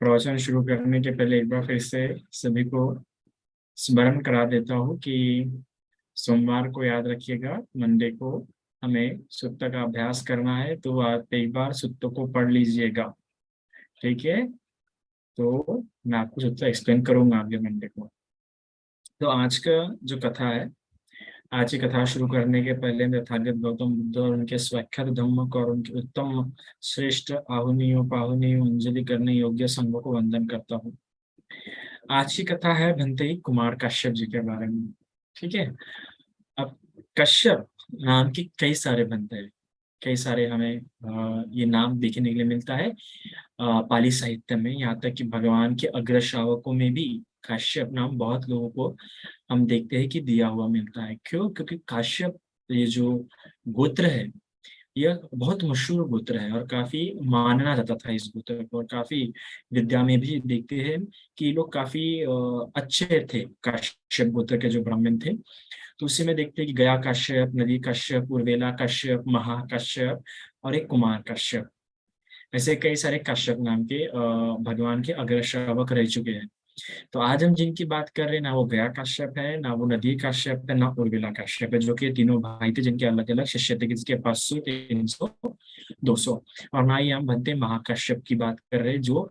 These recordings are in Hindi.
प्रवचन शुरू करने के पहले एक बार फिर से सभी को स्मरण करा देता हूँ कि सोमवार को याद रखिएगा, मंडे को हमें सुत्त का अभ्यास करना है, तो आप एक बार सुत्त को पढ़ लीजिएगा। ठीक है, तो मैं आपको सुत्त एक्सप्लेन करूंगा अगले मंडे को। तो आज का जो कथा है, आज की कथा शुरू करने के पहले मैं तथागत गौतम बुद्ध और उनके स्वाख्यात धम्मक और उनके उत्तम श्रेष्ठ आहुनियों पाहुनियों अंजलि करने योग्य संघों को वंदन करता हूँ। आज की कथा है भंतेई कुमार कश्यप जी के बारे में। ठीक है, अब कश्यप नाम की कई सारे बनते हैं, कई सारे हमें ये नाम देखने के लिए मिलता है पाली साहित्य में। यहाँ तक कि भगवान के अग्र श्रावकों में भी काश्यप नाम बहुत लोगों को हम देखते हैं कि दिया हुआ मिलता है। क्यों? क्योंकि काश्यप ये जो गोत्र है, यह बहुत मशहूर गोत्र है और काफी माना जाता था इस गोत्र को। और काफी विद्या में भी देखते हैं कि ये लोग काफी अच्छे थे, काश्यप गोत्र के जो ब्राह्मण थे। तो उसी में देखते हैं कि गया काश्यप, नदी काश्यप, उर्वेला काश्यप, महाकाश्यप और एक कुमार काश्यप, ऐसे कई सारे काश्यप नाम के भगवान के अग्र श्रावक रह चुके हैं। तो आज हम जिनकी बात कर रहे हैं, ना वो गया काश्यप है, ना वो नदी काश्यप है, ना उर्विला काश्यप है, जो कि तीनों भाई थे जिनके अलग अलग शिष्य थे, किसके 500, 300, 200। और ना ही हम बनते महाकाश्यप की बात कर रहे हैं, जो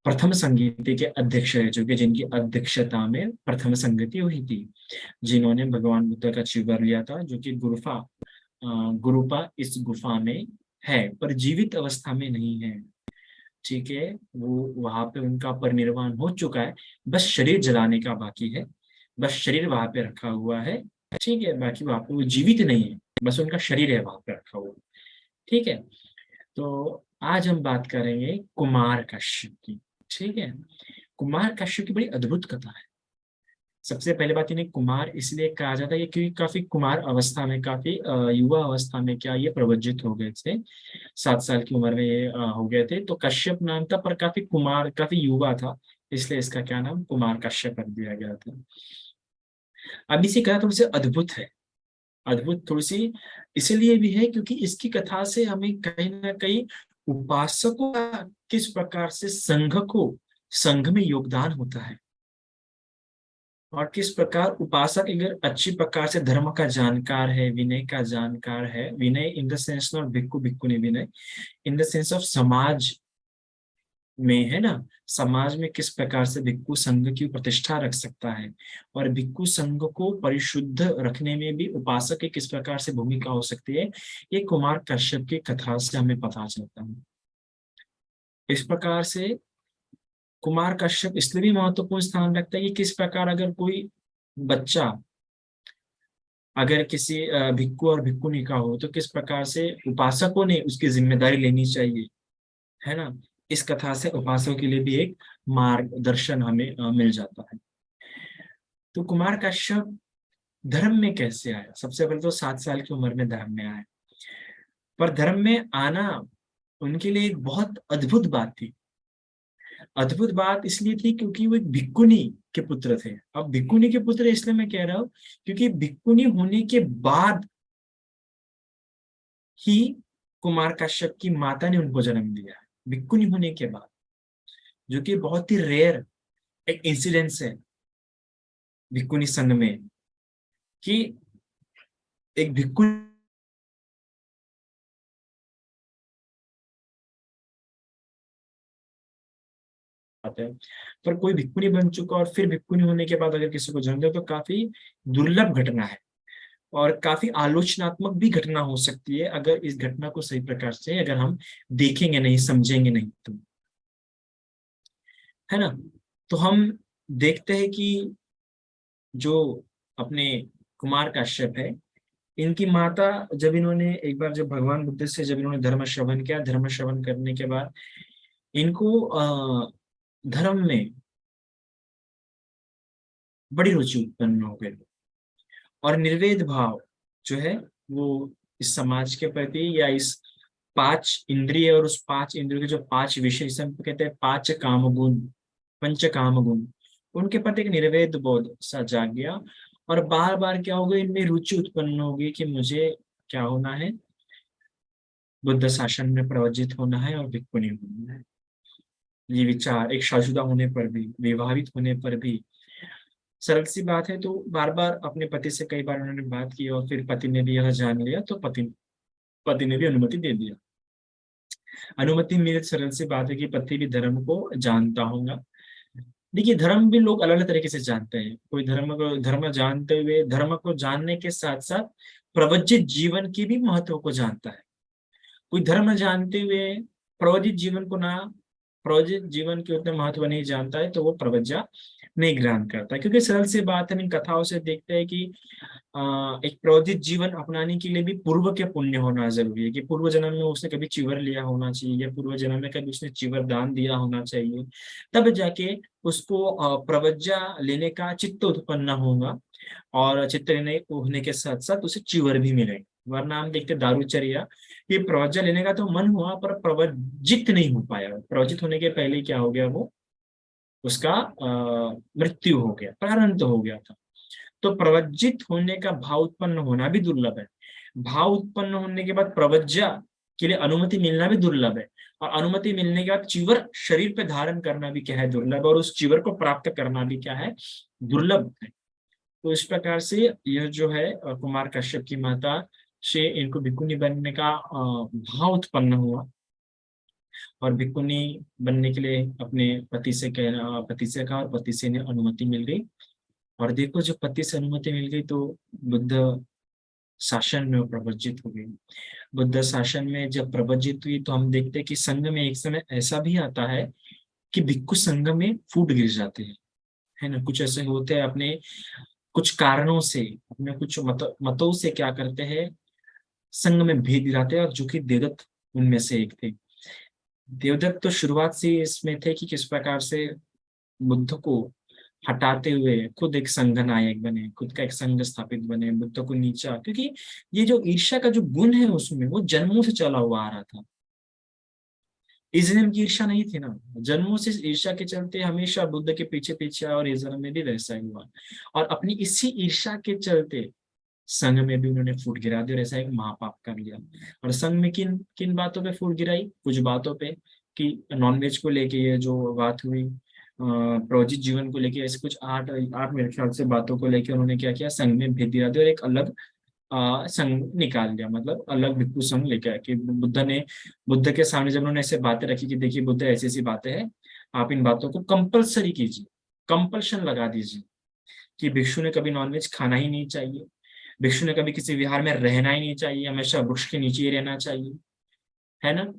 प्रथम संगीति के अध्यक्ष रह चुके, जिनकी अध्यक्षता में प्रथम संगति हुई थी, जिन्होंने भगवान बुद्ध का चिवर लिया था, जो कि गुरुपा इस गुफा में है पर जीवित अवस्था में नहीं है। ठीक है, वो वहां पे उनका परिनिर्वाण हो चुका है, बस शरीर जलाने का बाकी है, बस शरीर वहां पे रखा हुआ है। ठीक है, बाकी वहां पे वो जीवित नहीं है, बस उनका शरीर है वहां पे रखा हुआ। ठीक है, तो आज हम बात करेंगे कुमार कश्यप की। ठीक है, कुमार कश्यप की बड़ी अद्भुत कथा है। सबसे पहले बात, इन्हें कुमार इसलिए कहा जाता है क्योंकि काफी कुमार अवस्था में, काफी युवा अवस्था में क्या ये प्रवज्जित हो गए थे। 7 साल की उम्र में ये हो गए थे। तो कश्यप नाम था, पर काफी कुमार, काफी युवा था, इसलिए इसका क्या नाम कुमार कश्यप रख दिया गया था। अब इसी कथा थोड़ी सी अद्भुत है। अद्भुत थोड़ी सी इसलिए भी है क्योंकि इसकी कथा से हमें कहीं ना कहीं उपासकों का किस प्रकार से संघ में योगदान होता है, और किस प्रकार उपासक अगर अच्छी प्रकार से धर्म का जानकार है, विनय का जानकार है, विनय इन द सेंस नॉट भिक्खु भिक्खुनी विनय, इन द सेंस ऑफ समाज में, है ना, समाज में किस प्रकार से भिक्खु संघ की प्रतिष्ठा रख सकता है, और भिक्खु संघ को परिशुद्ध रखने में भी उपासक की किस प्रकार से भूमिका हो सकती है, ये कुमार कश्यप की कथा से हमें पता चलता है। इस प्रकार से कुमार कश्यप इसलिए भी महत्वपूर्ण स्थान रखता है कि किस प्रकार अगर कोई बच्चा अगर किसी भिक्खु और भिक्खुनी का हो, तो किस प्रकार से उपासकों ने उसकी जिम्मेदारी लेनी चाहिए, है ना। इस कथा से उपासकों के लिए भी एक मार्गदर्शन हमें मिल जाता है। तो कुमार कश्यप धर्म में कैसे आया? सबसे पहले तो 7 साल की उम्र में धर्म में आया, पर धर्म में आना उनके लिए एक बहुत अद्भुत बात थी। अद्भुत बात इसलिए थी क्योंकि वो एक भिक्खुनी के पुत्र थे। अब भिक्खुनी के पुत्र इसलिए मैं कह रहा हूँ क्योंकि भिक्खुनी होने के बाद ही कुमार कश्यप की माता ने उनको जन्म दिया, भिक्खुनी होने के बाद, जो कि बहुत ही रेयर एक इंसिडेंस है भिक्खुनी संघ में, कि एक भिक्खु आता है, पर कोई भिक्खुनी बन चुका और फिर भिक्खुनी होने के बाद अगर किसी को जन्म दे तो काफी दुर्लभ घटना है, और काफी आलोचनात्मक भी घटना हो सकती है अगर इस घटना को सही प्रकार से अगर हम देखेंगे नहीं, समझेंगे नहीं तो, है ना। तो हम देखते हैं कि जो अपने कुमार कश्यप है, इनकी माता, जब इन्होंने एक बार जब भगवान बुद्ध से जब इन्होंने धर्म श्रवण किया, धर्म श्रवण करने के बाद इनको धर्म में बड़ी रुचि उत्पन्न हो गई, और निर्वेद भाव जो है वो इस समाज के प्रति, या इस 5 इंद्रिय और उस 5 इंद्रियों के जो 5 विषय, इसे हम कहते हैं 5 काम गुण, पंच काम गुण, उनके प्रति एक निर्वेद बोध सा जाग गया। और बार बार क्या हो गया, इनमें रुचि उत्पन्न हो गई कि मुझे क्या होना है, बुद्ध शासन में प्रवजित होना है और भिक्खुनी होना है। ये विचार एक शादीशुदा होने पर भी, विवाहित होने पर भी। सरल सी बात है। तो बार बार अपने पति से कई बार उन्होंने बात की और फिर पति ने भी यह जान लिया, तो पति पति ने भी अनुमति दे दिया। अनुमति मेरे सरल सी बात है कि पति भी धर्म को जानता होगा। देखिए, धर्म भी लोग अलग अलग तरीके से जानते हैं। कोई धर्म जानते हुए धर्म को जानने के साथ साथ प्रवज्जित जीवन की भी महत्व को जानता है। कोई धर्म जानते हुए प्रवज्जित जीवन को ना, प्रवज्जित जीवन के उतने महत्व नहीं जानता है, तो वो प्रवज्जा नहीं ग्रहण करता। क्योंकि सरल सी बात है, इन कथाओं से देखते हैं कि एक प्रवृत्ति जीवन अपनाने के लिए भी पूर्व के पुण्य होना जरूरी है। कि पूर्व जन्म में उसने कभी चिवर लिया होना चाहिए, या पूर्व जन्म में कभी उसने चिवर दान दिया होना चाहिए, तब जाके उसको प्रवज्जा लेने का चित्त उत्पन्न होगा। और चित्त लेने होने के साथ साथ उसे चिवर भी मिलेगा। वरना हम देखते दारूचर्या, ये प्रवज्जा लेने का तो मन हुआ पर प्रवज्जित नहीं हो पाया। प्रवज्जित होने के पहले क्या हो गया, वो उसका मृत्यु हो गया, प्रारंभ हो गया था। तो प्रवज्जित होने का भाव उत्पन्न होना भी दुर्लभ है। भाव उत्पन्न होने के बाद प्रवज्जा के लिए अनुमति मिलना भी दुर्लभ है। और अनुमति मिलने के बाद चिवर शरीर पे धारण करना भी क्या है, दुर्लभ। और उस चिवर को प्राप्त करना भी क्या है, दुर्लभ है। तो इस प्रकार से यह जो है कुमार कश्यप की माता से इनको भिक्खुनी बनने का भाव उत्पन्न हुआ। और भिक्खुनी बनने के लिए अपने पति से कहा, और पति से इन्हें अनुमति मिल गई। और देखो, जब पति से अनुमति मिल गई तो बुद्ध शासन में प्रवज्जित हो गई। बुद्ध शासन में जब प्रवज्जित हुई तो हम देखते हैं कि संघ में एक समय ऐसा भी आता है कि भिक्खु संघ में फूट गिर जाते हैं, है ना। कुछ ऐसे होते हैं, अपने कुछ कारणों से, अपने कुछ मतों से क्या करते हैं, संघ में भेद गिराते हैं। और जो कि देवदत्त उनमें से एक थे। देवदत्त तो शुरुआत से इसमें थे कि किस प्रकार से बुद्ध को हटाते हुए खुद एक संघ नायक बने, खुद का एक संघ स्थापित बने, बुद्ध को नीचा। क्योंकि ये जो ईर्ष्या का जो गुण है उसमें, वो जन्मों से चला हुआ आ रहा था। इस जन्म की ईर्ष्या नहीं थी ना, जन्मों से ईर्ष्या के चलते हमेशा बुद्ध के पीछे पीछे, और इस जन्म में भी वैसा ही हुआ। और अपनी इसी ईर्ष्या के चलते संघ में भी उन्होंने फूट गिरा दी और ऐसा एक महापाप कर लिया। और संघ में किन किन बातों पे फूट गिराई, कुछ बातों पे कि नॉनवेज को लेके ये जो बात हुई, प्रवचित जीवन को लेके, ऐसे कुछ आठ आठ मेरे ख्याल से बातों को लेके उन्होंने क्या किया, संघ में भेद दिया दिया और एक अलग संघ निकाल दिया। मतलब अलग भिक्खु संघ लेके आया। कि बुद्ध के सामने जब उन्होंने ऐसे बातें रखी कि देखिए बुद्ध, ऐसी ऐसी बातें हैं, आप इन बातों को कंपलसरी कीजिए, कंपल्शन लगा दीजिए कि भिक्षु ने कभी नॉनवेज खाना ही नहीं चाहिए, भिक्षु ने कभी किसी विहार में रहना ही नहीं चाहिए, हमेशा वृक्ष के नीचे ही रहना चाहिए, है ना।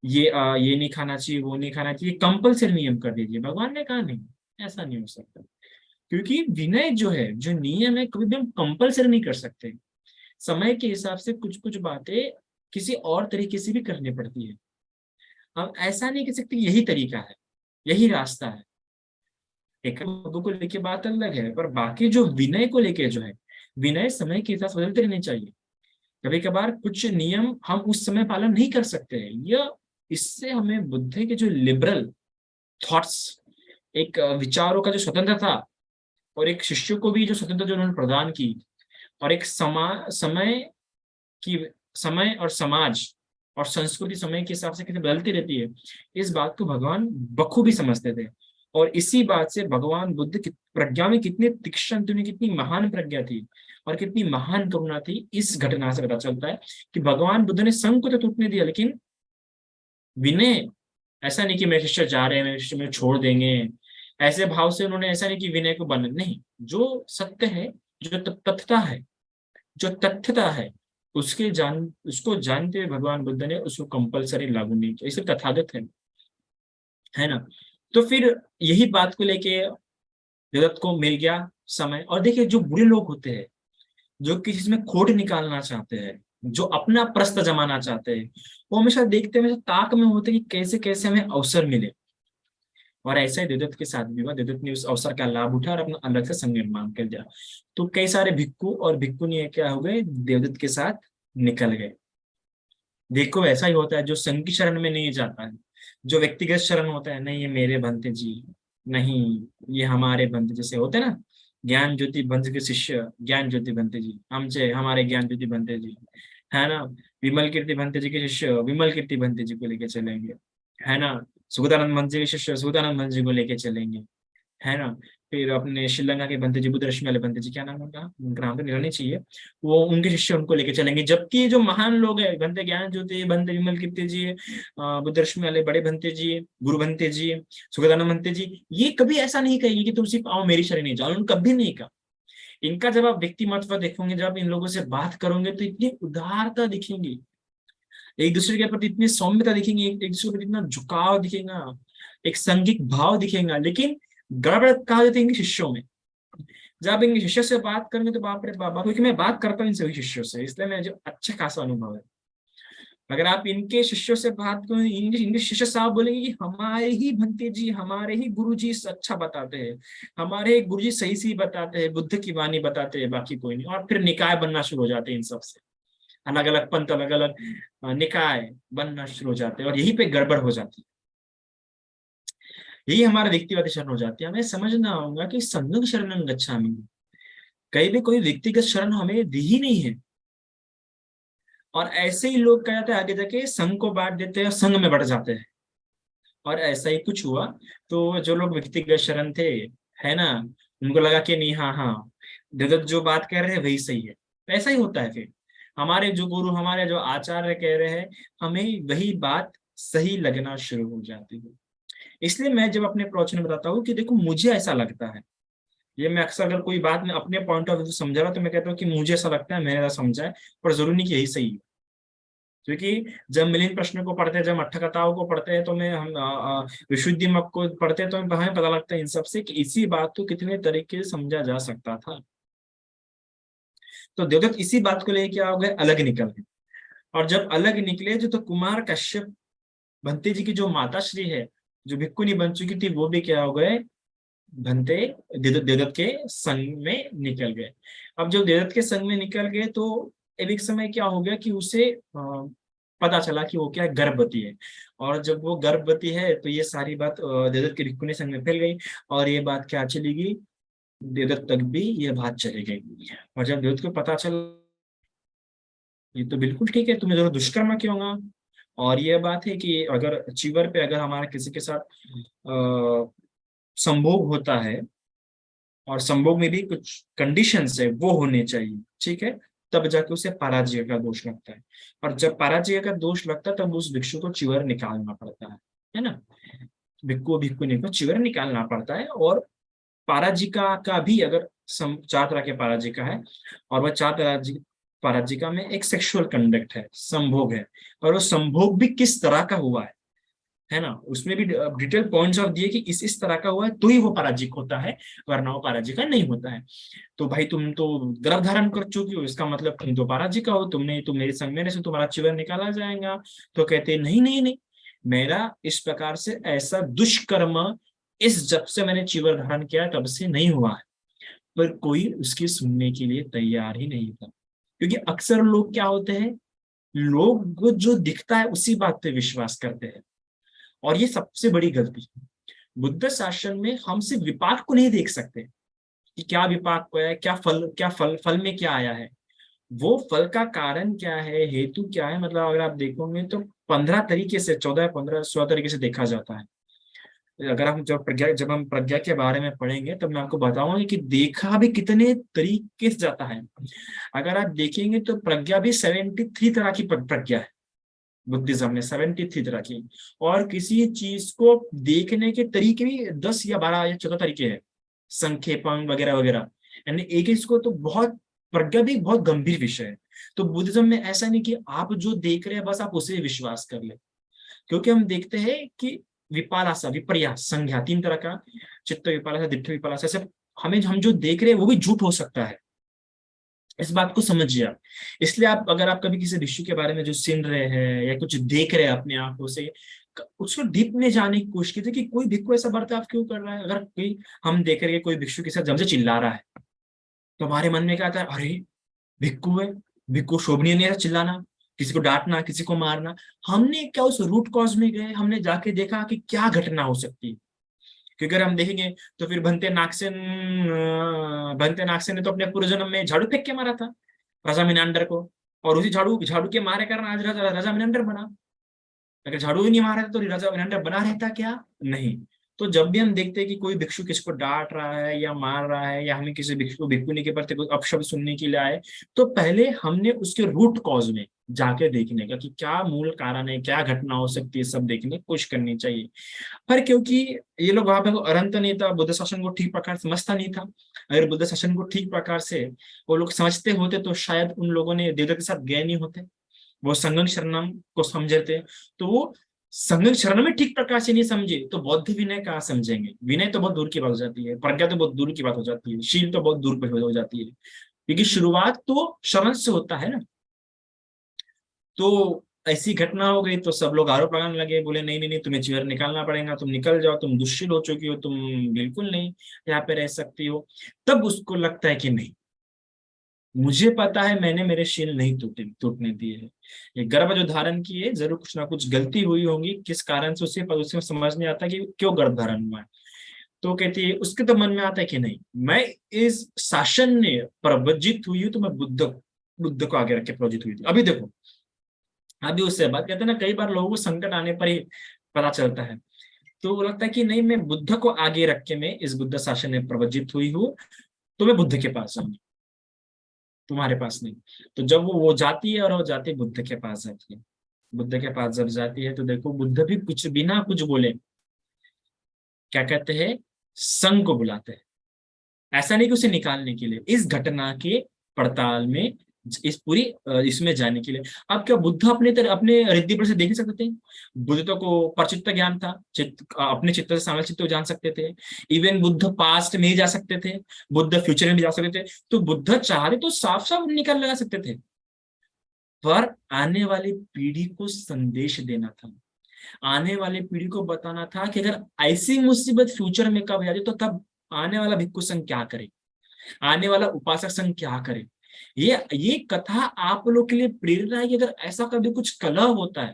ये नहीं खाना चाहिए, वो नहीं खाना चाहिए, कंपल्सरी नियम कर दीजिए। भगवान ने कहा नहीं, ऐसा नहीं हो सकता। क्योंकि विनय जो है, जो नियम है, कभी भी हम कंपल्सरी नहीं कर सकते। समय के हिसाब से कुछ कुछ बातें किसी और तरीके से भी करनी पड़ती है। हम ऐसा नहीं कह सकते यही तरीका है, यही रास्ता है। एक लोगों को लेके बात अलग है, पर बाकी जो विनय को लेके जो है, विनय समय के हिसाब से बदलते रहने चाहिए। कभी कभार कुछ नियम हम उस समय पालन नहीं कर सकते हैं। यह इससे हमें बुद्ध के जो लिबरल थॉट्स, एक विचारों का जो स्वतंत्र था, और एक शिष्य को भी जो स्वतंत्रता जो उन्होंने प्रदान की, और एक की समय और समाज और संस्कृति समय के हिसाब से कैसे बदलती रहती है, इस बात को भगवान बखूबी समझते थे। और इसी बात से भगवान बुद्ध की प्रज्ञा में कितने तीक्ष्ण थी, उन्हें कितनी महान प्रज्ञा थी और कितनी महान करुणा थी, इस घटना से पता चलता है कि भगवान बुद्ध ने संघ को तो टूटने दिया, लेकिन विनय, ऐसा नहीं कि मेरे शिष्य जा रहे हैं, मेरे शिष्य में छोड़ देंगे, ऐसे भाव से उन्होंने ऐसा नहीं कि विनय को बंधन नहीं। जो सत्य है, जो तथ्यता है, जो तथ्यता है, उसको जानते हुए भगवान बुद्ध ने उसको कंपलसरी लागू नहीं किया। इसे तथागत है ना। तो फिर यही बात को लेके जगत को मिल गया समय। और देखिए, जो बुरे लोग होते हैं, जो किसी में खोट निकालना चाहते हैं, जो अपना प्रस्त जमाना चाहते हैं, वो हमेशा देखते हैं, हमेशा ताक में होते हैं कि कैसे कैसे हमें अवसर मिले। और ऐसा ही देवदत्त के साथ भी हुआ। देवदत्त ने उस अवसर का लाभ उठा और अपना अलग से संघ निर्माण कर दिया। तो कई सारे भिक्खु और भिक्खुनी क्या हो गए, देवदत्त के साथ निकल गए। देखो, ऐसा ही होता है, जो संघ की शरण में नहीं जाता है, जो व्यक्तिगत शरण होता है, नहीं ये मेरे भंते जी, नहीं ये हमारे भंते, जैसे होते हैं ना, ज्ञान ज्योति भंत के शिष्य ज्ञान ज्योति भंते जी, हमसे हमारे ज्ञान ज्योति भंते जी, है ना। विमल कीर्ति भंते जी के शिष्य विमल कीर्ति भंते जी को लेके चलेंगे, है ना। सुगतानंद महंत जी के शिष्य सुगतानंद महंत जी को लेके चलेंगे, है ना। फिर अपने श्रीलंका के बनते जी, बुद्ध रश्मि वाले बनते जी, क्या नाम उनका, उनका नाम तो नहीं रहना चाहिए, वो उनके शिष्य उनको लेके चलेंगे। जबकि जो महान लोग हैं, बनते ज्ञान ज्योति, बनते विमल कीर्ति जी, बुद्ध रश्मि वाले बड़े बनते जी, गुरु बनते जी, सुगतानंद बनते जी, ये कभी ऐसा नहीं कहेंगे कि तुम सिर्फ आओ मेरी शरण नहीं जाओ, उन्होंने कभी नहीं कहा। इनका जब आप व्यक्तिमत्व देखोगे, जब इन लोगों से बात करोगे, तो इतनी उदारता दिखेंगी, एक दूसरे के प्रति इतनी सौम्यता दिखेंगी, एक दूसरे के प्रति इतना झुकाव दिखेगा, एक संघिक भाव दिखेगा। लेकिन गड़बड़ कहा जाती है इनके शिष्यों में। जब आप इनके शिष्य से बात करेंगे तो बाप रे बाबा, क्योंकि मैं बात करता हूँ इन सभी शिष्यों से, इसलिए मैं जो अच्छा खासा अनुभव है। अगर आप इनके शिष्यों से बात करें, इनके शिष्य साहब बोलेंगे कि हमारे ही भंते जी, हमारे ही गुरु जी अच्छा बताते हैं, हमारे गुरु जी सही सही बताते हैं, बुद्ध की वाणी बताते हैं, बाकी कोई नहीं। और फिर निकाय बनना शुरू हो जाते हैं इन सबसे, अलग अलग पंथ, अलग अलग निकाय बनना शुरू हो जाते हैं, और यही पे गड़बड़ हो जाती है। यही हमारा व्यक्तिगत शरण हो जाती है। हमें समझना होगा कि संघं शरणं गच्छामि, कहीं भी कोई व्यक्तिगत शरण हमें दी ही नहीं है। और ऐसे ही लोग क्या जाते हैं, आगे जाके संघ को बांट देते हैं और संघ में बढ़ जाते हैं। और ऐसा ही कुछ हुआ। तो जो लोग व्यक्तिगत शरण थे, है ना, उनको लगा कि नहीं, हाँ हाँ, देवदत्त जो बात कह रहे हैं वही सही है। तो ऐसा ही होता है। फिर हमारे जो गुरु, हमारे जो आचार्य कह रहे हैं, हमें वही बात सही लगना शुरू हो जाती है। इसलिए मैं जब अपने प्रवचन में बताता हूँ कि देखो मुझे ऐसा लगता है, ये मैं अक्सर अगर कोई बात मैं अपने पॉइंट ऑफ व्यू से समझा रहा तो मैं कहता हूँ कि मुझे ऐसा लगता है, मैंने ऐसा समझा है, पर जरूरी नहीं कि यही सही है। क्योंकि जब मिलिंद प्रश्न को पढ़ते हैं, जब अट्ठ कथाओं को पढ़ते हैं, तो मैं हम विशुद्धि मत को पढ़ते हैं, तो हमें पता लगता है इन सबसे कि इसी बात को कितने तरीके से समझा जा सकता था। तो देवदत्त इसी बात को लेकर क्या हो गए, अलग निकल गए। और जब अलग निकले जो, तो कुमार कश्यप भंते जी की जो माता श्री है, जो भिक्खुनी बन चुकी थी, वो भी क्या हो गए, भंते देवदत्त के संग में निकल गए। अब जब देवदत्त के संग में निकल गए, तो एक समय क्या हो गया कि उसे पता चला कि वो क्या है, गर्भवती है। और जब वो गर्भवती है, तो ये सारी बात देवदत्त के भिक्खुनी संग में फैल गई, और ये बात क्या चली गई, देवदत्त तक भी ये बात चली गई। और जब देवदत्त को पता चला, ये तो बिल्कुल ठीक है, तुम्हें जरूर दुष्कर्म क्यों होगा। और ये बात है कि अगर चीवर पे अगर हमारा किसी के साथ संभोग होता है, और संभोग में भी कुछ कंडीशंस है वो होने चाहिए, ठीक है, तब जाके उसे पराजय का दोष लगता है। और जब पराजय का दोष लगता है, तब उस भिक्षु को चिवर निकालना पड़ता है ना। भिक्खुनी को चिवर निकालना पड़ता है। और पराजिका का भी अगर चार तरह के पराजिका है, और वह चार तरह पराजिका में एक सेक्सुअल कंडक्ट है, संभोग है, और वो संभोग भी किस तरह का हुआ है ना, उसमें भी डिटेल पॉइंट्स ऑफ दिए कि इस तरह का हुआ है तो ही वो पराजिक होता है, वरना वो पराजिका नहीं होता है। तो भाई तुम तो गर्भ धारण कर चुकी हो, इसका मतलब तुम तो पराजिका हो, तुम मेरे संग में से तुम्हारा चिवर निकाला जाएगा। तो कहते नहीं नहीं नहीं, मेरा इस प्रकार से ऐसा दुष्कर्म इस जब से मैंने चिवर धारण किया तब से नहीं हुआ है। पर कोई उसकी सुनने के लिए तैयार ही नहीं था। क्योंकि अक्सर लोग क्या होते हैं, लोग जो दिखता है उसी बात पे विश्वास करते हैं, और ये सबसे बड़ी गलती है। बुद्ध शासन में हम सिर्फ विपाक को नहीं देख सकते कि क्या विपाक को है, क्या फल फल में क्या आया है, वो फल का कारण क्या है, हेतु क्या है। मतलब अगर आप देखोगे तो 15 तरीके से, 14 15 16 तरीके से देखा जाता है। अगर हम जब हम प्रज्ञा के बारे में पढ़ेंगे, तब मैं आपको बताऊंगा कि देखा भी कितने तरीके से जाता है। अगर आप देखेंगे तो प्रज्ञा भी 73 तरह की प्रज्ञा है, बुद्धिज्म में 73 तरह की। और किसी चीज को देखने के तरीके भी 10 या 12 या 14 तरीके हैं, संक्षेपण वगैरह वगैरह। यानी एक इसको तो बहुत, प्रज्ञा भी बहुत गंभीर विषय है। तो बुद्धिज्म में ऐसा नहीं कि आप जो देख रहे हैं बस आप उसे विश्वास कर ले। क्योंकि हम देखते हैं कि विपालासा, विपर्यास, संज्ञा, 3 तरह का, चित्त विपालासा, दिट्ठ विपालासा, ऐसे हमें हम जो देख रहे हैं वो भी झूठ हो सकता है। इस बात को समझिए आप। इसलिए आप अगर आप कभी किसी भिक्षु के बारे में जो सुन रहे हैं या कुछ देख रहे हैं अपने आंखों से, उसको डीप में जाने की कोशिश कीजिए कि कोई भिक्षु ऐसा बर्ताव क्यों कर रहा है। अगर कोई हम देख रहे हैं कोई भिक्षु के साथ जम से चिल्ला रहा है, तो हमारे मन में क्या आता है, अरे भिक्खु है, भिक्खु शोभनीय नहीं है चिल्लाना, किसी को डांटना, किसी को मारना। हमने क्या उस रूट कॉज में गए, हमने जाके देखा कि क्या घटना हो सकती है। क्योंकि अगर हम देखेंगे तो फिर भंते नागसेन ने तो अपने पूर्व जन्म में झाड़ू फेंक के मारा था राजा मिनांडर को, और उसी झाड़ू झाड़ू के मारे कारण आज राजा राजा मिनांडर बना। अगर झाड़ू ही नहीं मारा था तो राजा विनम्र बना रहता क्या? नहीं। तो जब भी हम देखते हैं कि कोई भिक्षु किसको डांट रहा है या मार रहा है, या हमें किसी भिक्षु भिक्षुनी के प्रति कोई अपशब्द सुनने के लिए आए, तो पहले हमने उसके रूट कॉज में जाके देखने का कि क्या मूल कारण है, क्या घटना हो सकती है, सब देखने की कोशिश करनी चाहिए। पर क्योंकि ये लोग वहां पे अरंत नहीं था, बुद्ध शासन को ठीक प्रकार से समझता नहीं था। अगर बुद्ध शासन को ठीक प्रकार से वो लोग समझते होते तो शायद उन लोगों ने देवता के साथ गए नहीं होते, वो संघं शरणम को समझे थे। तो वो संघं शरण में ठीक प्रकार से नहीं समझे तो बौद्ध विनय कहाँ समझेंगे? विनय तो बहुत दूर की बात हो जाती है, प्रज्ञा तो बहुत दूर की बात हो जाती है, शील तो बहुत दूर पे हो जाती है, क्योंकि शुरुआत तो शरण से होता है ना। तो ऐसी घटना हो गई तो सब लोग आरोप लगाने लगे, बोले नहीं नहीं नहीं, तुम्हें चीर निकालना पड़ेगा, तुम निकल जाओ, तुम दुष्शील हो चुकी हो, तुम बिल्कुल नहीं यहाँ पे रह सकती हो। तब उसको लगता है कि नहीं, मुझे पता है मैंने मेरे शील नहीं टूटने दिए हैं। ये गर्भ जो धारण किए जरूर कुछ ना कुछ गलती हुई होंगी, किस कारण से उसे, पर उसे समझ नहीं आता कि क्यों गर्भ धारण हुआ है। तो कहती है, उसके तो मन में आता है कि नहीं, मैं इस शासन ने प्रवजित हुई हूँ, तो मैं बुद्ध बुद्ध को आगे रख के प्रवजित हुई थी। अभी देखो, अभी उससे बात कहते हैं ना, कई बार लोगों को संकट आने पर ही पता चलता है। तो वो लगता है कि नहीं, मैं बुद्ध को आगे रख के मैं इस बुद्ध शासन में प्रवजित हुई हूँ, तो मैं बुद्ध के पास जाऊंगी, तुम्हारे पास नहीं। तो जब वो जाती है और वो जाती है बुद्ध के पास जाती है, बुद्ध के पास जब जाती है तो देखो बुद्ध भी कुछ बिना कुछ बोले क्या कहते हैं, संघ को बुलाते हैं। ऐसा नहीं कि उसे निकालने के लिए, इस घटना के पड़ताल में, इस पूरी इसमें जाने के लिए। अब क्या बुद्ध अपने तरह अपने रिद्धि पर से देख नहीं सकते थे? बुद्ध तो को परचित्त ज्ञान था, अपने चित्त से सामने चित्त को जान सकते थे। इवन बुद्ध पास्ट में ही जा सकते थे, बुद्ध फ्यूचर में भी जा सकते थे। तो बुद्ध चाहते तो साफ साफ निकाल लगा सकते थे, पर आने वाली पीढ़ी को संदेश देना था, आने वाली पीढ़ी को बताना था कि अगर ऐसी मुसीबत फ्यूचर में कब आ जाए तो तब आने वाला भिक्षु संघ क्या करे, आने वाला उपासक संघ क्या करे। ये कथा आप लोग के लिए प्रेरणा है कि अगर ऐसा कभी कुछ कलह होता है,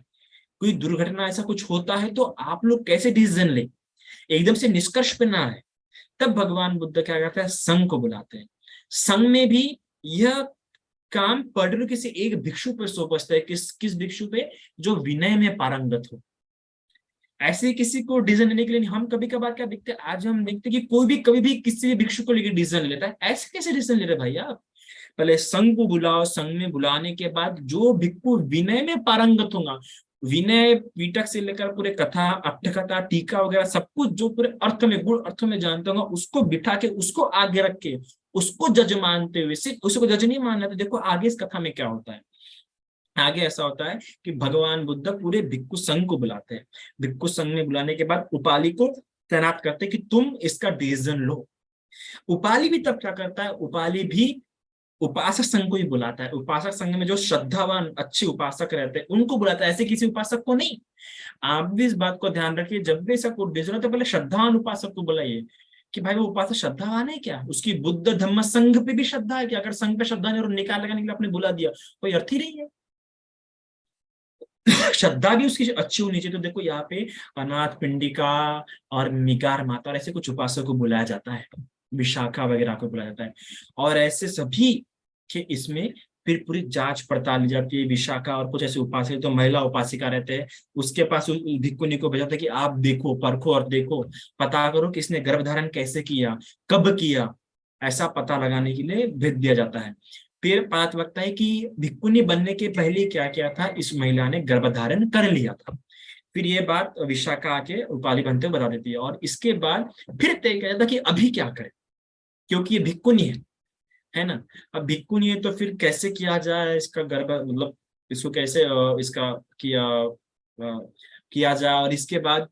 कोई दुर्घटना ऐसा कुछ होता है, तो आप लोग कैसे डिसीजन ले, एकदम से निष्कर्ष पे ना आए। तब भगवान बुद्ध क्या करते हैं, संघ को बुलाते हैं। संघ में भी यह काम पर्टिकुलर किसी एक भिक्षु पर सौंपता है, किस किस भिक्षु पे, जो विनय में पारंगत हो। ऐसे किसी को डिसीजन लेने के लिए हम कभी कभार क्या देखते हैं, आज हम देखते हैं कि कोई भी कभी भी किसी भी भिक्षु को लेकर डिसीजन लेता है। ऐसे कैसे डिसीजन ले रहे भाई आप? पहले संघ को बुलाओ, संघ में बुलाने के बाद जो भिक्षु विनय में पारंगत होगा, विनय पीटक से लेकर पूरे कथा अट्ठकथा टीका वगैरह सब कुछ जो पूरे अर्थ में गुण अर्थ में जानता होगा, उसको बिठा के उसको आगे रख के उसको जज मानते हुए, सिर्फ उसको जज नहीं मानना। तो देखो आगे इस कथा में क्या होता है, आगे ऐसा होता है कि भगवान बुद्ध पूरे भिक्षु संघ को बुलाते हैं। भिक्षु संघ में बुलाने के बाद उपाली को तैनात करते हैं कि तुम इसका डिसीजन लो। उपाली भी तब क्या करता है, उपाली भी उपासक संघ को ही बुलाता है। उपासक संघ में जो श्रद्धावान अच्छे उपासक रहते हैं उनको बुलाता है, ऐसे किसी उपासक को नहीं। आप भी इस बात को ध्यान रखिए, जब भी ऐसा कोई डिसीजन तो पहले श्रद्धावान उपासक को बुलाइए कि भाई वो उपासक श्रद्धावान है क्या, उसकी बुद्ध धम्म संघ पे भी श्रद्धा है क्या। अगर संघ पे श्रद्धा नहीं और निकाल लगाने के लिए आपने बुला दिया, कोई अर्थ ही नहीं है। श्रद्धा भी उसकी अच्छी होनी चाहिए। तो देखो यहाँ पे अनाथ पिंडिका और मिगार माता और ऐसे कुछ उपासक को बुलाया जाता है, विशाखा वगैरह को बुलाया जाता है, और ऐसे सभी के इसमें फिर पूरी जांच पड़ताल ली जाती है। विशाखा और कुछ ऐसे उपासक तो महिला उपासिका रहते हैं, उसके पास भिक्खुनी को भेजा था कि आप देखो परखो और देखो, पता करो कि इसने गर्भधारण कैसे किया, कब किया, ऐसा पता लगाने के लिए भेज दिया जाता है। फिर बात लगता है कि भिक्खुनी बनने के पहले क्या किया था, इस महिला ने गर्भधारण कर लिया था। फिर ये बात विशाखा आके उपाली बनते हुए बता देती है, और इसके बाद फिर तय किया जाता कि अभी क्या करें, क्योंकि ये भिक्खुनी है ना। अब भिक्खुनी है तो फिर कैसे किया जाए इसका गर्भ, मतलब इसको कैसे इसका किया जाए, और इसके बाद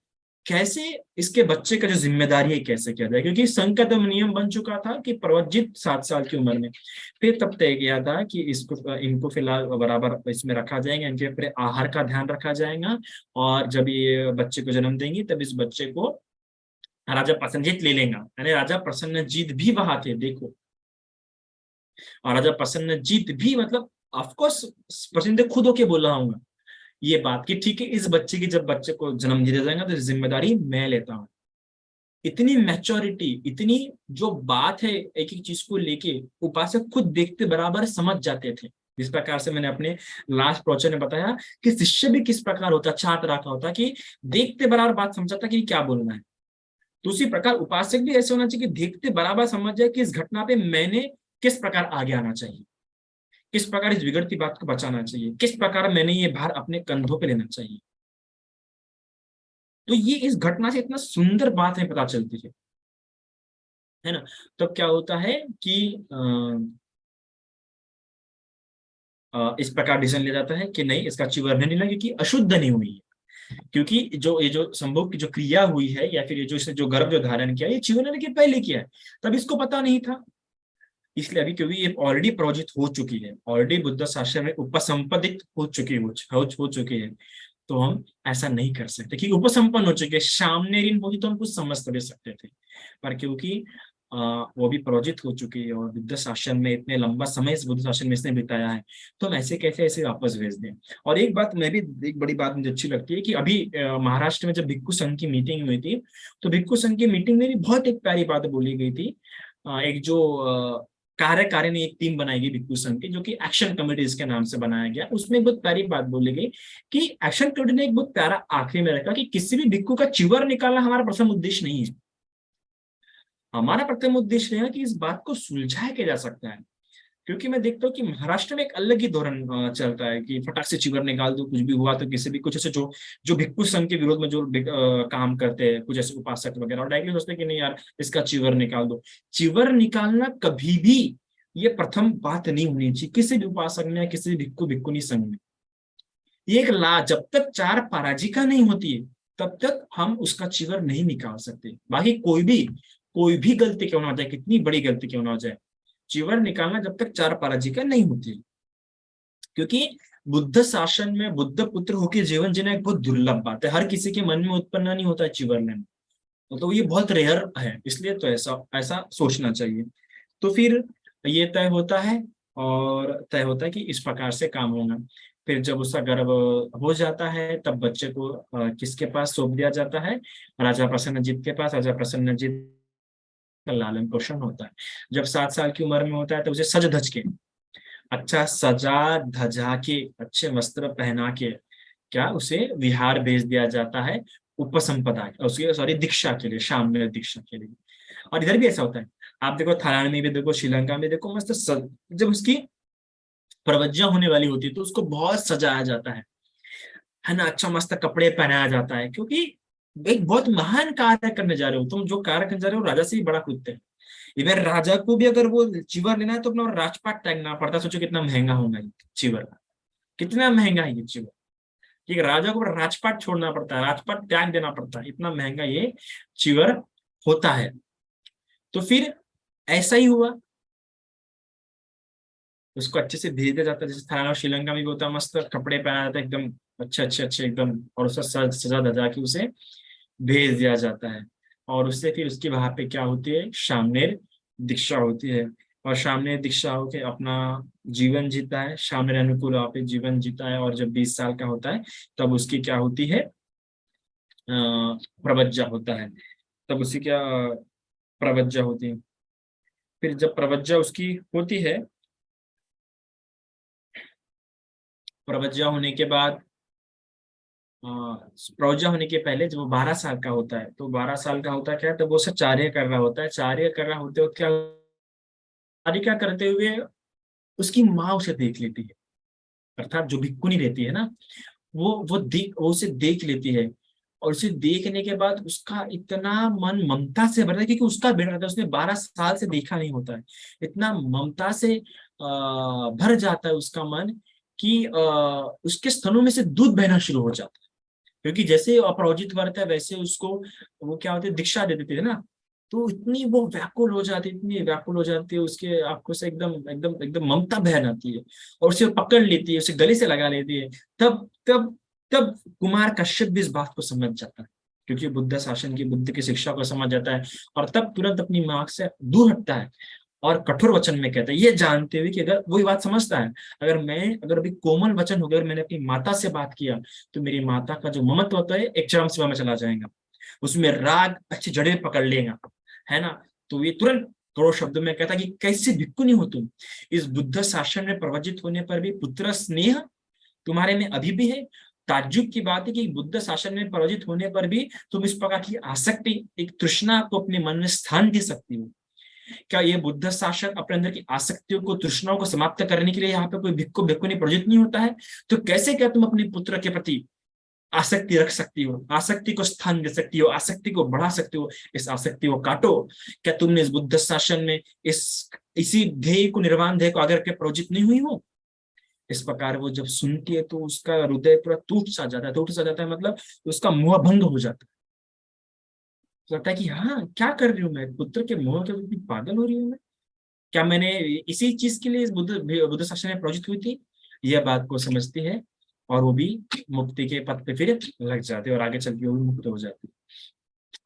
कैसे इसके बच्चे का जो जिम्मेदारी है कैसे किया जाए, क्योंकि संघ का तो नियम बन चुका था कि प्रवजित 7 साल की उम्र में। फिर तब तय किया था कि इसको इनको फिलहाल बराबर इसमें रखा जाएगा, इनके पूरे आहार का ध्यान रखा जाएगा, और जब ये बच्चे को जन्म देंगी तब इस बच्चे को राजा प्रसन्नजीत ले लेगा। यानी राजा प्रसन्नजीत भी वहां थे देखो, और राजा प्रसन्नजीत भी मतलब ऑफकोर्स प्रसन्न खुद होके बोला होगा ये बात कि ठीक है, इस बच्चे की जब बच्चे को जन्म दिया जाएगा तो जिम्मेदारी मैं लेता हूँ। इतनी मैच्योरिटी, इतनी जो बात है एक एक चीज को लेके उपासक खुद देखते बराबर समझ जाते थे। जिस प्रकार से मैंने अपने लास्ट प्रवचन में बताया कि शिष्य भी किस प्रकार होता, छात्र रखा होता कि देखते बराबर बात समझाता कि क्या बोलना है। तो उसी प्रकार उपासक भी ऐसे होना चाहिए कि देखते बराबर समझ जाए कि इस घटना पे मैंने किस प्रकार आगे आना चाहिए, किस प्रकार इस बिगड़ती बात को बचाना चाहिए, किस प्रकार मैंने ये भार अपने कंधों पे लेना चाहिए। तो ये इस घटना से इतना सुंदर बात है पता चलती है ना। तब क्या होता है कि इस प्रकार डिसीजन लिया जाता है कि नहीं, इसका चिवर नहीं लेना क्योंकि अशुद्ध नहीं हुई है। क्योंकि जो ये जो संभोग की जो क्रिया हुई है या फिर ये जो इसने जो गर्भ जो धारण किया, ये चिवर लेने के पहले किया है, तब इसको पता नहीं था। इसलिए अभी क्योंकि ये ऑलरेडी प्रोजित हो चुकी है, ऑलरेडी बुद्ध शास्त्र में उपसंपदित हो चुकी है, तो हम ऐसा नहीं कर सकते कि उपसंपन्न हो चुके, सामने ऋण होती तो हम कुछ समझ भी सकते थे। पर क्योंकि वो भी प्रोजित हो चुकी है और बुद्ध शासन में इतने लंबा समय इस बुद्ध शासन में इसने बिताया है, तो हम ऐसे कैसे ऐसे वापस भेज दें। और एक बात मैं भी, एक बड़ी बात मुझे अच्छी लगती है कि अभी महाराष्ट्र में जब भिक्खु संघ की मीटिंग हुई थी, तो भिक्खु संघ की मीटिंग में भी बहुत एक प्यारी बात बोली गई थी। एक जो कार्यकारिणी एक टीम बनाई गई भिक्खु संघ की, जो कि एक्शन कमेटी इसके नाम से बनाया गया, उसमें एक बहुत प्यारी बात बोली गई कि एक्शन कमेटी ने एक बहुत प्यारा आखिरी में रखा कि किसी भी भिक्खु का चिवर निकालना हमारा प्रथम उद्देश्य नहीं है। हमारा प्रथम उद्देश्य है कि इस बात को सुलझाया किया जा सकता है। क्योंकि मैं देखता हूँ कि महाराष्ट्र में एक अलग ही धोरण चलता है कि फटाक से चिवर निकाल दो, कुछ भी हुआ तो किसी भी कुछ ऐसे जो जो भिक्खु संघ के विरोध में जो काम करते हैं कुछ ऐसे उपासक वगैरह, और डायरेक्टली सोचते हैं कि नहीं यार इसका चिवर निकाल दो। चिवर निकालना कभी भी ये प्रथम बात नहीं होनी चाहिए किसी भी उपासक में या किसी भी भिक्खु भिक्खुनी संघ में। ये एक ला जब तक चार पराजिका नहीं होती है तब तक हम उसका चिवर नहीं निकाल सकते। बाकी कोई भी गलती क्यों ना हो जाए, कितनी बड़ी गलती क्यों ना हो जाए, चिवर निकालना जब तक चार पराजिका नहीं होती। क्योंकि बुद्ध शासन में बुद्ध पुत्र होकर जीवन जीना एक बहुत दुर्लभ बात है, हर किसी के मन में उत्पन्न नहीं होता है चिवर लेना, तो ये बहुत रेयर है। इसलिए तो ऐसा ऐसा सोचना चाहिए। तो फिर ये तय होता है, और तय होता है कि इस प्रकार से काम होना। फिर जब उसका गर्भ हो जाता है तब बच्चे को किसके पास सौंप दिया जाता है, राजा प्रसन्नजीत के पास। राजा प्रसन्नजीत का लालन पोषण होता है। जब 7 साल की उम्र में होता है तो उसे सज धज के, अच्छा सजा धजा के, अच्छे वस्त्र पहना के क्या उसे विहार भेज दिया जाता है, उपसंपदा उसकी सॉरी दीक्षा के लिए, शामल दीक्षा के लिए। और इधर भी ऐसा होता है, आप देखो थाईलैंड में भी देखो, श्रीलंका में देखो, मस्त जब उसकी प्रवज्ञा होने वाली होती है तो उसको बहुत सजाया जाता है ना, अच्छा मस्त कपड़े पहनाया जाता है। क्योंकि एक बहुत महान कार्य करने जा रहे हो तुम, जो कार्य करने जा रहे हो राजा से भी बड़ा खुदते हैं। इधर राजा को भी अगर वो चिवर लेना है तो अपना राजपाट त्यागना पड़ता है। सोचो कितना महंगा होगा ये चिवर, कितना महंगा है ये चिवर, कि राजा को राजपाट छोड़ना पड़ता है, राजपाट त्याग देना पड़ता है, इतना महंगा ये चिवर होता है। तो फिर ऐसा ही हुआ, उसको अच्छे से भेज दिया जाता है, जैसे थाईलैंड और श्रीलंका में भी होता है, मस्त कपड़े पहना जाता है एकदम अच्छे अच्छे अच्छे एकदम, और उसका सजा धजा के उसे भेज दिया जाता है। और उससे फिर उसकी वहां पे क्या होती है, शामनेर दीक्षा होती है। और शामनेर दीक्षा होके अपना जीवन जीता है, शामनेर अनुकूल वहां पे जीवन जीता है। और जब 20 साल का होता है तब उसकी क्या होती है, प्रवज्जा होता है, तब उसकी क्या प्रवज्जा होती है। फिर जब प्रवज्जा उसकी होती है, प्रवज्जा होने के बाद प्रौजा होने के पहले जब वो 12 साल का होता है, तो 12 साल का होता क्या है, तो वो सब कार्य कर रहा होता है। कार्य कर रहा होते वक्त क्या कार्य क्या करते हुए उसकी माँ उसे देख लेती है, अर्थात जो भिक्खुनी रहती है ना, वो उसे देख लेती है। और उसे देखने के बाद उसका इतना मन ममता से भरता है, क्योंकि उसका बेटा था, उसने 12 साल से देखा नहीं होता है, इतना ममता से भर जाता है उसका मन कि उसके स्तनों में से दूध बहना शुरू हो जाता है। क्योंकि जैसे अपराजित वर्त है वैसे उसको वो क्या होते दीक्षा दे देते थे ना, तो इतनी वो व्याकुल हो जाती, इतनी व्याकुल हो जाती है, उसके आंखों से एकदम एकदम एकदम ममता बह आती है, और उसे पकड़ लेती है, उसे गले से लगा लेती है। तब तब तब कुमार कश्यप भी इस बात को समझ जाता है, क्योंकि बुद्ध शासन की, बुद्ध की शिक्षा को समझ जाता है, और तब तुरंत अपनी माँ से दूर हटता है और कठोर वचन में कहता है, ये जानते हुए कि अगर वही बात समझता है, अगर अभी कोमल वचन हो गया, मैंने अपनी माता से बात किया तो मेरी माता का जो ममत्व होता है एक चरम सीमा में चला जाएगा, उसमें राग अच्छी जड़ें पकड़ लेगा, है ना। तो ये तुरंत करोड़ शब्दों में कहता कि कैसे भिक्खुनी हो तुम, इस बुद्ध शासन में प्रवचित होने पर भी पुत्र स्नेह तुम्हारे में अभी भी है। ताज्जुब की बात है कि बुद्ध शासन में प्रवचित होने पर भी तुम इस प्रकार की आसक्ति, एक तृष्णा को अपने मन में स्थान दे सकती हो। क्या ये बुद्ध शासन अपने अंदर की आसक्तियों को, तृष्णाओं को समाप्त करने के लिए यहाँ पे कोई भिक्खु भिक्खुनी प्रवचित नहीं होता है? तो कैसे क्या तुम अपने पुत्र के प्रति आसक्ति रख सकती हो, आसक्ति को स्थान दे सकती हो, आसक्ति को बढ़ा सकती हो? इस आसक्ति को काटो। क्या तुमने इस बुद्ध शासन में इसी ध्येय को, निर्वाण ध्येय को आगे रख के प्रवचित नहीं हुई हो? इस प्रकार वो जब सुनती है तो उसका हृदय पूरा टूट सा जाता है। टूट सा जाता है मतलब उसका मोह भंग हो जाता है। लगता है कि हाँ, क्या कर रही हूँ मैं, पुत्र के मोह के प्रति पागल हो रही हूँ मैं? क्या मैंने इसी चीज के लिए इस बुद्ध शासन में प्रवचित हुई थी? यह बात को समझती है और वो भी मुक्ति के पथ पे फिर लग जाते हैं और आगे चल के वो भी मुक्त हो जाती है।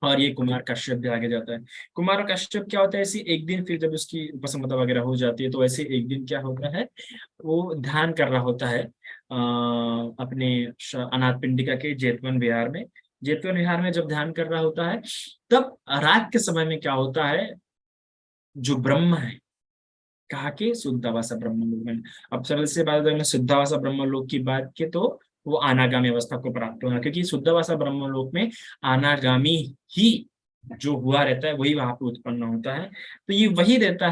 और ये कुमार कश्यप भी आगे जाता है। कुमार कश्यप क्या होता है, ऐसी एक दिन फिर जब उसकी उपसम्पदा वगैरह हो जाती है तो ऐसे एक दिन क्या होता है, वो ध्यान कर रहा होता है अपने अनाथ पिंडिका के जेतवन विहार में। जेतवन विहार में जब ध्यान कर रहा होता है तब रात के समय में क्या होता है, जो ब्रह्म है, कहा कि शुद्धावासा ब्रह्म लोक में, अब सरल से बात अगर मैं शुद्धावासा ब्रह्म लोक की बात की तो वो अनागामी अवस्था को प्राप्त होना, क्योंकि शुद्धावासा ब्रह्म लोक में अनागामी ही जो हुआ रहता है वही वहां पे उत्पन्न होता है। तो ये वही रहता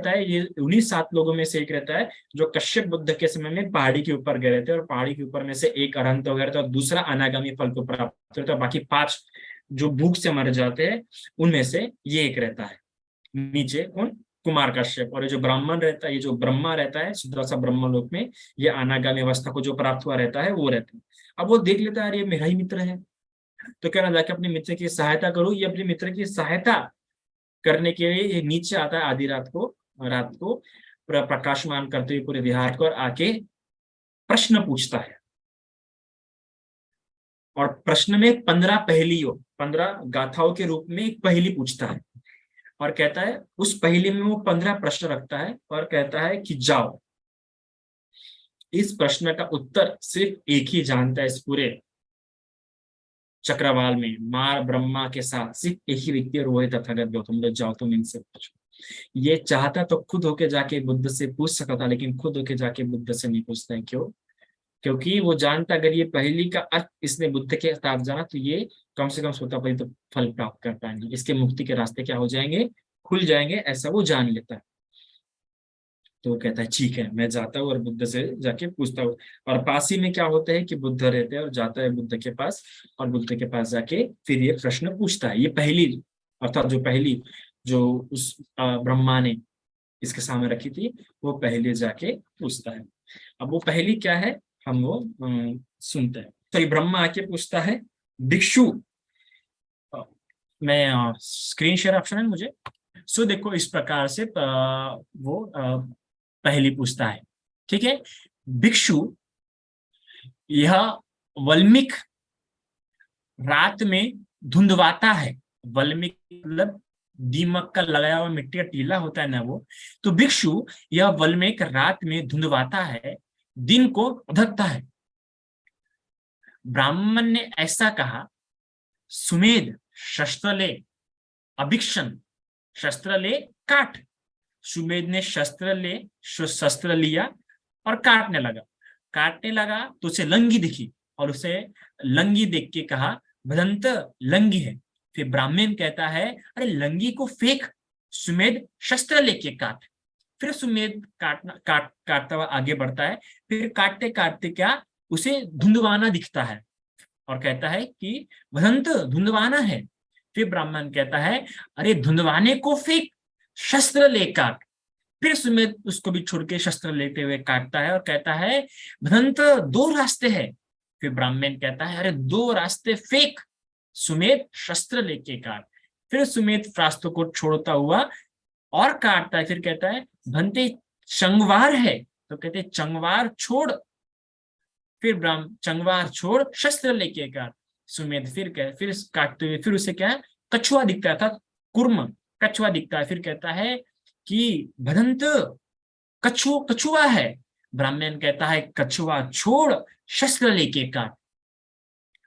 है, ये उन्हीं 7 लोगों में से एक रहता है जो कश्यप बुद्ध के समय में पहाड़ी के ऊपर गए रहते हैं, और पहाड़ी के ऊपर में से एक अरहंत वगैरह था और दूसरा अनागामी फल को प्राप्त होता है, बाकी 5 जो भूख से मर जाते हैं उनमें से ये एक रहता है नीचे। कौन? कुमार कश्यप। और ये जो ब्राह्मण रहता है, ये जो ब्रह्मा रहता है शुद्धावासा ब्रह्म लोक में, ये अनागामी अवस्था को जो प्राप्त हुआ रहता है वो रहता है। अब वो देख लेता है अरे ये मेरा ही मित्र है, तो क्या ना जाके अपने मित्र की सहायता करूं। ये अपने मित्र की सहायता करने के लिए ये नीचे आता है आधी रात को प्रकाशमान करते हुए पूरे विहार को, और आके प्रश्न पूछता है। और प्रश्न में 15 गाथाओं के रूप में एक पहेली पूछता है, और कहता है उस पहेली में वो 15 प्रश्न रखता है और कहता है कि जाओ, इस प्रश्न का उत्तर सिर्फ एक ही जानता है इस पूरे चक्रवाल में, मार ब्रह्मा के साथ सिर्फ एक ही व्यक्ति, और वो है तथागत गौतम। लोग जाओ तुम इनसे पूछो। ये चाहता तो खुद होके जाके बुद्ध से पूछ सकता था, लेकिन खुद होके जाके बुद्ध से नहीं पूछता है। क्यों? क्योंकि वो जानता अगर ये पहेली का अर्थ इसने बुद्ध के साथ जाना तो ये कम से कम स्वतः पर तो फल प्राप्त कर पाएंगे, इसके मुक्ति के रास्ते क्या हो जाएंगे, खुल जाएंगे, ऐसा वो जान लेता है। तो वो कहता है ठीक है मैं जाता हूँ और बुद्ध से जाके पूछता हूँ। और पास ही में क्या होता है कि बुद्ध रहते हैं, और जाता है बुद्ध के पास, और बुद्ध के पास जाके फिर ये प्रश्न पूछता है। ये पहली, अर्थात जो पहली जो उस ब्रह्मा ने इसके सामने रखी थी, वो पहले जाके पूछता है। अब वो पहली क्या है हम वो सुनते हैं। तो ये ब्रह्मा आके पूछता है, भिक्षु, मैं स्क्रीन शेयर ऑप्शन है मुझे। सो देखो इस प्रकार से वो पहली पूछता है, ठीक है। भिक्षु, यह वल्मीक रात में धुंधवाता है। वल्मीक मतलब दीमक का लगाया हुआ मिट्टी का टीला होता है ना वो। तो भिक्षु, यह वल्मीक रात में धुंधवाता है, दिन को ढकता है। ब्राह्मण ने ऐसा कहा, सुमेध शस्त्र ले, अभिक्षण शस्त्र ले, काट। सुमेध ने शस्त्र लिया और काटने लगा तो उसे लंगी दिखी, और उसे लंगी देख के कहा, भदंत लंगी है। फिर ब्राह्मण कहता है, अरे लंगी को फेंक, सुमेध शस्त्र लेके काट। फिर सुमेध काटता हुआ आगे बढ़ता है। फिर काटते काटते क्या उसे धुंधवाना दिखता है, और कहता है कि भदंत धुंधवाना है। फिर ब्राह्मण कहता है, अरे धुंधवाने को फेंक, शस्त्र ले काट। फिर सुमेध उसको भी छोड़ के शस्त्र लेते हुए काटता है और कहता है, भदंत 2 रास्ते हैं। फिर ब्राह्मण कहता है, अरे 2 रास्ते फेंक, सुमेध शस्त्र लेके काट। फिर सुमेध रास्तों को छोड़ता हुआ और काटता है। फिर कहता है, भंते चंगवार है, तो कहते चंगवार छोड़। फिर चंगवार छोड़, शस्त्र लेके काट। सुमेध फिर काटते हुए फिर उसे क्या है, कछुआ दिखता था, कुर्म कछुआ दिखता है। फिर कहता है कि भदंत कछुआ है। ब्राह्मण कहता है, कछुआ छोड़, शस्त्र लेके काट।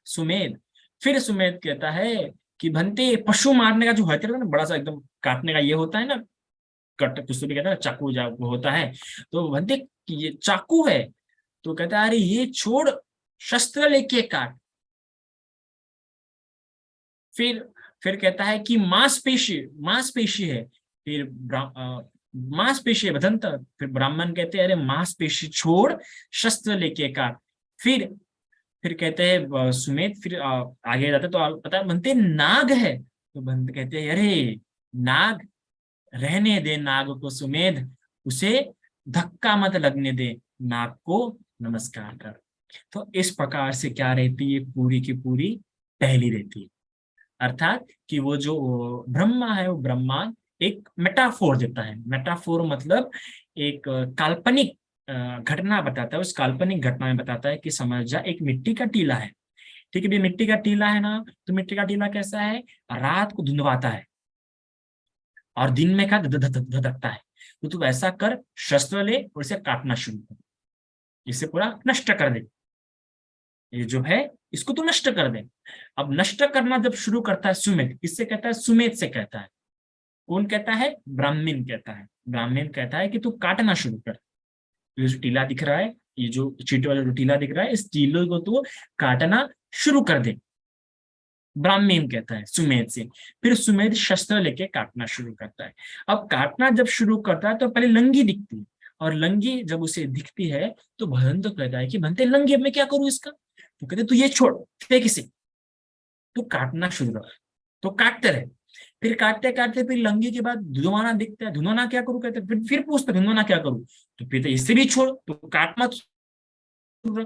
सुमेध कहता है कि भंते पशु मारने का जो हथियार होता है ना, बड़ा सा एकदम काटने का ये होता है ना, कट कुछ तो भी कहता है ना, चाकू वो होता है। तो भंते ये चाकू है। तो कहता है अरे ये छोड़, शस्त्र लेके काट। फिर फिर कहता है कि मांसपेशी, मांसपेशी है। फिर मांसपेशी है बदंत। फिर ब्राह्मण कहते हैं अरे मांसपेशी छोड़, शस्त्र लेके काट। फिर कहते हैं सुमेध, फिर आगे जाते तो पता है बनते नाग है। तो बनते कहते हैं अरे नाग, रहने दे नाग को सुमेध, उसे धक्का मत लगने दे, नाग को नमस्कार कर। तो इस प्रकार से क्या रहती है, पूरी की पूरी पहली रहती है। अर्थात कि वो जो ब्रह्मा है, वो ब्रह्मा एक मेटाफोर देता है। मेटाफोर मतलब एक काल्पनिक घटना बताता है। उस काल्पनिक घटना में बताता है कि समझ जा, एक मिट्टी का टीला है। ठीक है, ये मिट्टी का टीला है ना, तो मिट्टी का टीला कैसा है, रात को धुंधवाता है और दिन में क्या धधकता है। तो तू ऐसा कर, शस्त्र ले और इसे काटना शुरू कर, इसे पूरा नष्ट कर दे। ये जो है इसको तो नष्ट कर दे। अब नष्ट करना जब शुरू करता है सुमेध, किससे कहता है, सुमेध से कहता है। कौन कहता है, ब्राह्मण कहता है। ब्राह्मण कहता है कि तू काटना शुरू कर। ये जो टीला दिख रहा है, ये जो चींटी वाला जो टीला दिख रहा है, इस टीले को तू काटना शुरू कर दे, ब्राह्मण कहता है सुमेध से। फिर सुमेध शस्त्र लेके काटना शुरू करता है। अब काटना जब शुरू करता है तो पहले लंगी दिखती है, और लंगी जब उसे दिखती है तो भदंत तो कहता है कि भंते लंगी, अब मैं क्या करूं इसका। तो कहते तू ये छोड़, फेंक इसे, तू काटना शुरू कर। तो काटते रहे। फिर काटते काटते फिर लंगी के बाद धुनवाना दिखता है। धुनवाना क्या करूं कहते, फिर पूछते धुनवाना क्या करूं। तो फिर तो इससे भी छोड़, तो काटना शुरू कर।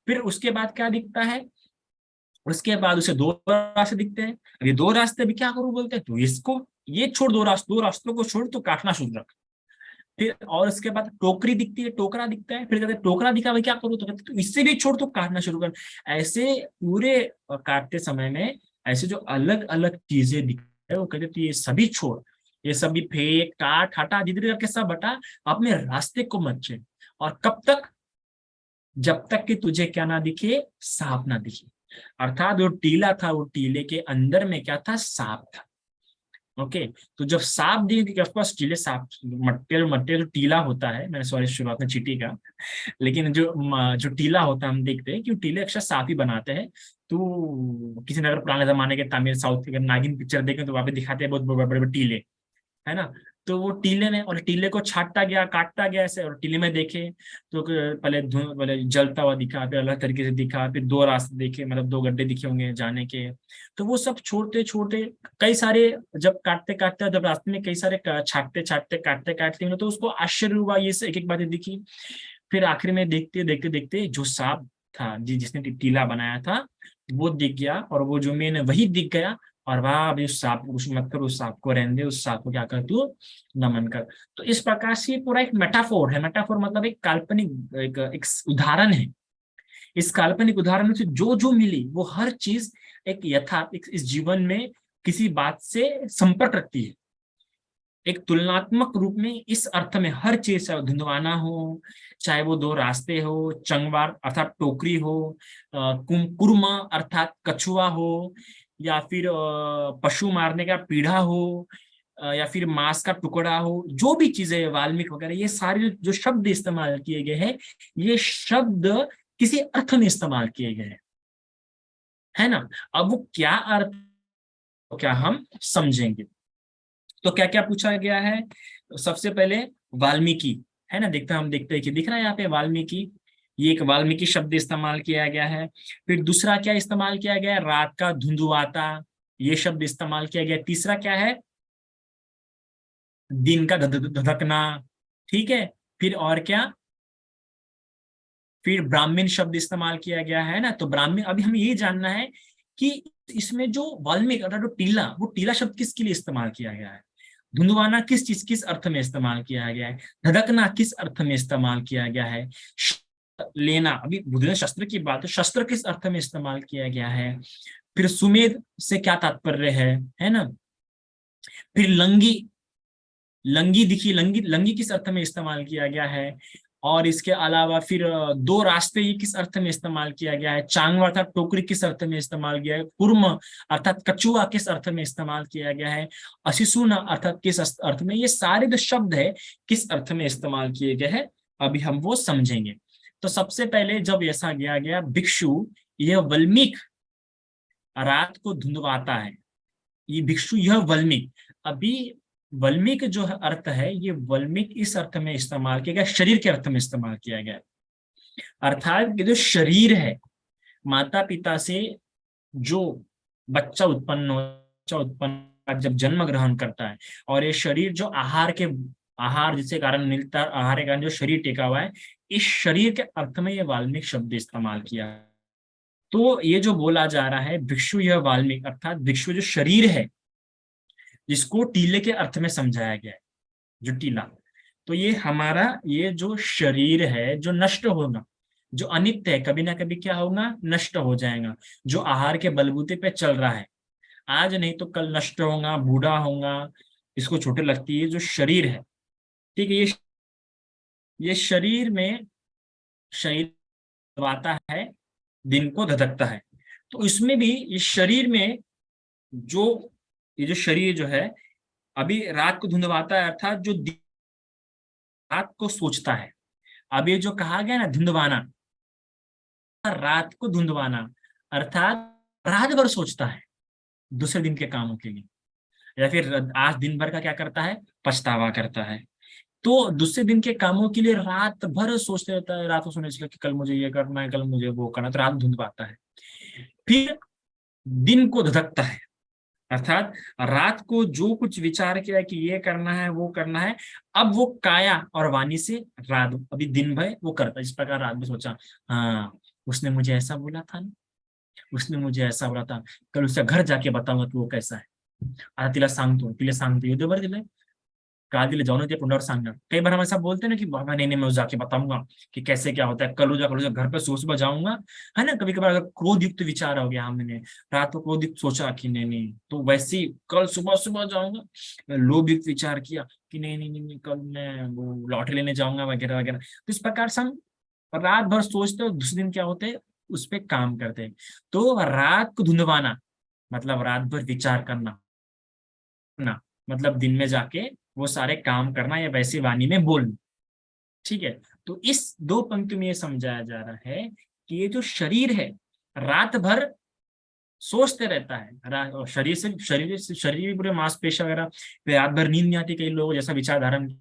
फिर उसके बाद क्या दिखता है, उसके बाद उसे दो रास्ते दिखते हैं। अब ये दो रास्ते भी क्या करूं बोलते हैं, तो इसको ये छोड़, दो रास्तों को छोड़, तो काटना शुरू रख। फिर और उसके बाद टोकरी दिखती है, टोकरा दिखता है। फिर कहते हैं टोकरा दिखा, भाई क्या करूं, तो कहते तो इससे भी छोड़, तो काटना शुरू कर। ऐसे पूरे काटते समय में ऐसे जो अलग अलग चीजें दिखते हैं, वो कहते तो ये सभी छोड़, ये सभी फेंक, काट, हटा, धीरे करके सब हटा, अपने रास्ते को मत चल। और कब तक, जब तक कि तुझे क्या ना दिखे, सांप ना दिखे। अर्थात जो टीला था, वो टीले के अंदर में क्या था, सांप था। ओके। तो जब सांप दिखे, ऑफकोर्स टीले सांप, मट्टे मट्टे जो टीला होता है, मैंने सॉरी शुरुआत में चींटी का, लेकिन जो टीला होता है, हम देखते हैं कि टीले अक्सर सांप ही बनाते हैं। तो किसी ने अगर पुराने जमाने के तमिल साउथ के नागिन पिक्चर देखें तो वहां पे दिखाते हैं बहुत बड़े बड़े टीले, है ना। तो वो टीले में, और टीले को छाटता गया, काटता गया ऐसे, और टीले में देखे तो पहले जलता हुआ दिखा, फिर अलग तरीके से दिखा, फिर दो रास्ते देखे, मतलब दो गड्ढे दिखे होंगे जाने के। तो वो सब छोड़ते छोड़ते कई सारे, जब काटते काटते, जब रास्ते में कई सारे छाटते छाटते काटते काटते, तो उसको आश्चर्य हुआ, ये एक एक बातें दिखी। फिर आखिर में देखते देखते देखते जो सांप था, जिसने टीला बनाया था, वो दिख गया, और वो जो मेन है वही दिख गया। और वाह, अभी उस सांप को कुछ मत कर, उस सांप को रहने दे, उस सांप को क्या कर तू, नमन कर। तो इस प्रकार से पूरा एक मेटाफोर है। मेटाफोर मतलब एक काल्पनिक, एक उदाहरण है। इस काल्पनिक उदाहरण में से जो जो मिली, वो हर चीज एक यथार्थ, इस जीवन में किसी बात से संपर्क रखती है। एक तुलनात्मक रूप में इस अर्थ में हर चीज, चाहे धुंधवाना हो, चाहे वो दो रास्ते हो, चंगवार अर्थात टोकरी हो, कुरमा अर्थात कछुआ हो, या फिर पशु मारने का पीढ़ा हो, या फिर मांस का टुकड़ा हो, जो भी चीजें वाल्मीकि वगैरह, ये सारे जो शब्द इस्तेमाल किए गए हैं, ये शब्द किसी अर्थ में इस्तेमाल किए गए हैं, है ना। अब वो क्या अर्थ, क्या हम समझेंगे। तो क्या क्या पूछा गया है, तो सबसे पहले वाल्मीकि, है ना, हम देखते हैं कि दिख रहा है यहाँ पे वाल्मीकि, ये एक वाल्मीकि शब्द इस्तेमाल किया गया है। फिर दूसरा क्या इस्तेमाल किया गया है, रात का धुंधुआता, ये शब्द इस्तेमाल किया गया। तीसरा क्या है, दिन का धधकना, ठीक है। फिर और क्या, फिर ब्राह्मण शब्द इस्तेमाल किया गया है ना। तो ब्राह्मण, अभी हमें ये जानना है कि इसमें जो वाल्मीकि अर्थात जो टीला, वो टीला शब्द किसके लिए इस्तेमाल किया गया है, धुंधवाना किस चीज, किस अर्थ में इस्तेमाल किया गया है, धधकना किस अर्थ में इस्तेमाल किया गया है, लेना, अभी बुद्ध शस्त्र की बात है, शस्त्र किस अर्थ में इस्तेमाल किया गया है। फिर सुमेध से क्या तात्पर्य है ना। फिर लंगी, लंगी दिखी, लंगी लंगी किस अर्थ में इस्तेमाल किया गया है। और इसके अलावा फिर दो रास्ते ये किस अर्थ में इस्तेमाल किया गया है, चांगवा अर्थात टोकरी किस अर्थ में इस्तेमाल किया है, कुर्म अर्थात कछुआ किस अर्थ में इस्तेमाल किया गया है, अशिशुन अर्थात किस अर्थ में, ये सारे जो शब्द है किस अर्थ में इस्तेमाल किए गए हैं, अभी हम वो समझेंगे। तो सबसे पहले जब ऐसा किया गया भिक्षु, यह वल्मीक रात को धुंधवाता है, ये भिक्षु यह वल्मीक, अभी वल्मीक जो है अर्थ है, ये वल्मीक इस अर्थ में इस्तेमाल किया गया, शरीर के अर्थ में इस्तेमाल किया गया, अर्थात ये जो शरीर है, माता पिता से जो बच्चा उत्पन्न जब जन्म ग्रहण करता है, और ये शरीर जो आहार जिसके कारण मिलता है, आहार के कारण जो शरीर टिका हुआ है, इस शरीर के अर्थ में ये वाल्मीकि शब्द इस्तेमाल किया। तो ये जो बोला जा रहा है भिक्षु यह वाल्मीकि, अर्थात भिक्षु जो शरीर है जिसको टीले के अर्थ में समझाया गया है, जो टीला, तो ये हमारा ये जो शरीर है जो नष्ट होगा, जो अनित्य है, कभी ना कभी क्या होगा, नष्ट हो जाएगा, जो आहार के बलबूते पे चल रहा है, आज नहीं तो कल नष्ट होगा, बूढ़ा होगा, इसको छोटे लगती है, जो शरीर है, ठीक है, ये शरीर में शरीर दबाता है, दिन को धधकता है, तो इसमें भी इस शरीर में जो ये जो शरीर जो है अभी रात को धुंधवाता है, अर्थात जो रात को सोचता है, अब ये जो कहा गया ना धुंधवाना, रात को धुंधवाना अर्थात रात भर सोचता है दूसरे दिन के कामों के लिए, या फिर आज दिन भर का क्या करता है, पछतावा करता है, तो दूसरे दिन के कामों के लिए रात भर सोचते रहता है, रात को सोने से कि कल मुझे ये करना है, कल मुझे वो करना है, तो रात धुंध पाता है, फिर दिन को धधकता है, अर्थात रात को जो कुछ विचार किया कि ये करना है वो करना है, अब वो काया और वाणी से रात अभी दिन भर वो करता है, इस प्रकार रात में सोचा, हाँ उसने मुझे ऐसा बोला था ना, उसने मुझे ऐसा बोला था, कल उसका घर जाके बताऊंगा कि वो कैसा है, आता तिला सांगतो युद्ध भर दिले, कहा दिले जाऊन ते पुनर् सांगना, कई बार हम ऐसा बोलते हैं ना कि बाबा नहीं मैं जाके बताऊंगा कि कैसे क्या होता है, कल घर पे सुबह जाऊंगा, है ना, कभी कभार अगर क्रोध युक्त विचार हो गया, हमने रात को क्रोध युक्त सोचा कि नहीं तो वैसे ही कल सुबह जाऊंगा, लोभ युक्त विचार किया कि नहीं कल मैं वो लॉटरी लेने जाऊंगा वगैरह वगैरह, तो इस प्रकार से हम रात भर सोचते हो, दूसरे दिन क्या होते हैं उस पर काम करते हैं, तो रात को धुंधवाना मतलब रात भर विचार करना ना, मतलब दिन में जाके वो सारे काम करना या वैसी वाणी में बोलना, ठीक है। तो इस दो पंक्ति में ये समझाया जा रहा है कि ये जो शरीर है रात भर सोचते रहता है, और शरीर भी पूरे मांसपेशियां वगैरह, फिर रात भर नींद नहीं आती कई लोगों, जैसा विचार धारण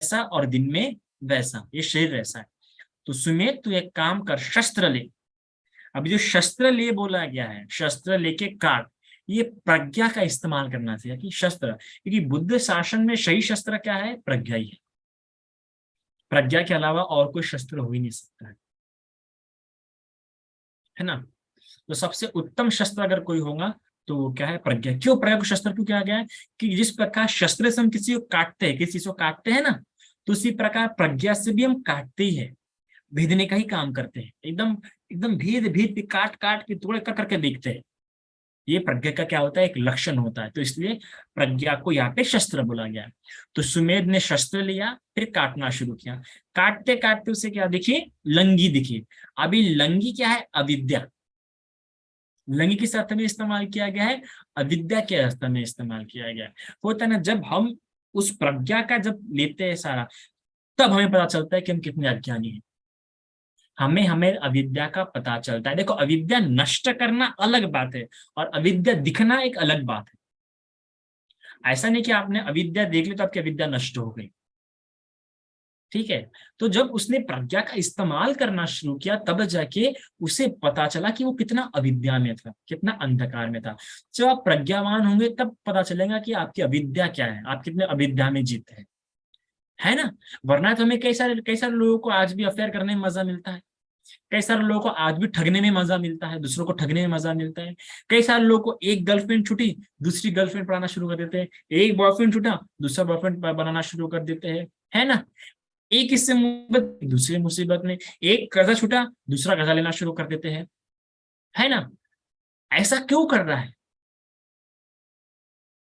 ऐसा, और दिन में वैसा, ये शरीर ऐसा है। तो सुमेध तू एक काम कर, शस्त्र ले, अभी जो शस्त्र ले बोला गया है, शस्त्र लेके काट, ये प्रज्ञा का इस्तेमाल करना चाहिए कि शस्त्र, क्योंकि बुद्ध शासन में सही शस्त्र क्या है, प्रज्ञा ही है, प्रज्ञा के अलावा और कोई शस्त्र हो ही नहीं सकता है ना। तो सबसे उत्तम शस्त्र अगर कोई होगा तो क्या है, प्रज्ञा। क्यों प्रज्ञा को शस्त्र क्यों कहा गया है, कि जिस प्रकार शस्त्र से हम किसी को काटते हैं, किसी चीज को काटते हैं ना, तो उसी प्रकार प्रज्ञा से भी हम काटते ही है, भेदने का ही काम करते हैं, एकदम एकदम भेद भेद के काट काट के टुकड़े कर करके देखते हैं, ये प्रज्ञा का क्या होता है, एक लक्षण होता है, तो इसलिए प्रज्ञा को यहाँ पे शस्त्र बोला गया। तो सुमेध ने शस्त्र लिया, फिर काटना शुरू किया, काटते काटते उसे क्या दिखी, लंगी दिखी। अभी लंगी क्या है, अविद्या, लंगी किस अर्थ में इस्तेमाल किया गया है, अविद्या के अर्थ में इस्तेमाल किया गया है। होता है ना, जब हम उस प्रज्ञा का जब लेते हैं सारा, तब हमें पता चलता है कि हम कितने अज्ञानी हैं, हमें अविद्या का पता चलता है। देखो अविद्या नष्ट करना अलग बात है, और अविद्या दिखना एक अलग बात है। ऐसा नहीं कि आपने अविद्या देख ली तो आपकी अविद्या नष्ट हो गई, ठीक है। तो जब उसने प्रज्ञा का इस्तेमाल करना शुरू किया, तब जाके उसे पता चला कि वो कितना अविद्या में था, कितना अंधकार में था। जब आप प्रज्ञावान होंगे तब पता चलेगा कि आपकी अविद्या क्या है, आप कितने अविद्या में जीते हैं, है ना। वरना तो हमें कई सारे लोगों को आज भी अफेयर करने में मजा मिलता है, कई सारे लोगों को आज भी ठगने में मजा मिलता है, दूसरों को ठगने में मजा मिलता है। कई सारे लोगों को एक गर्लफ्रेंड छूटी, दूसरी गर्लफ्रेंड बनाना शुरू कर देते हैं, एक बॉयफ्रेंड छूटा, दूसरा बॉयफ्रेंड बनाना शुरू कर देते हैं, है ना। एक इससे मुसीबत दूसरी मुसीबत में, एक कर्जा छूटा, दूसरा कर्जा लेना शुरू कर देते हैं, है ना। ऐसा क्यों कर रहा है,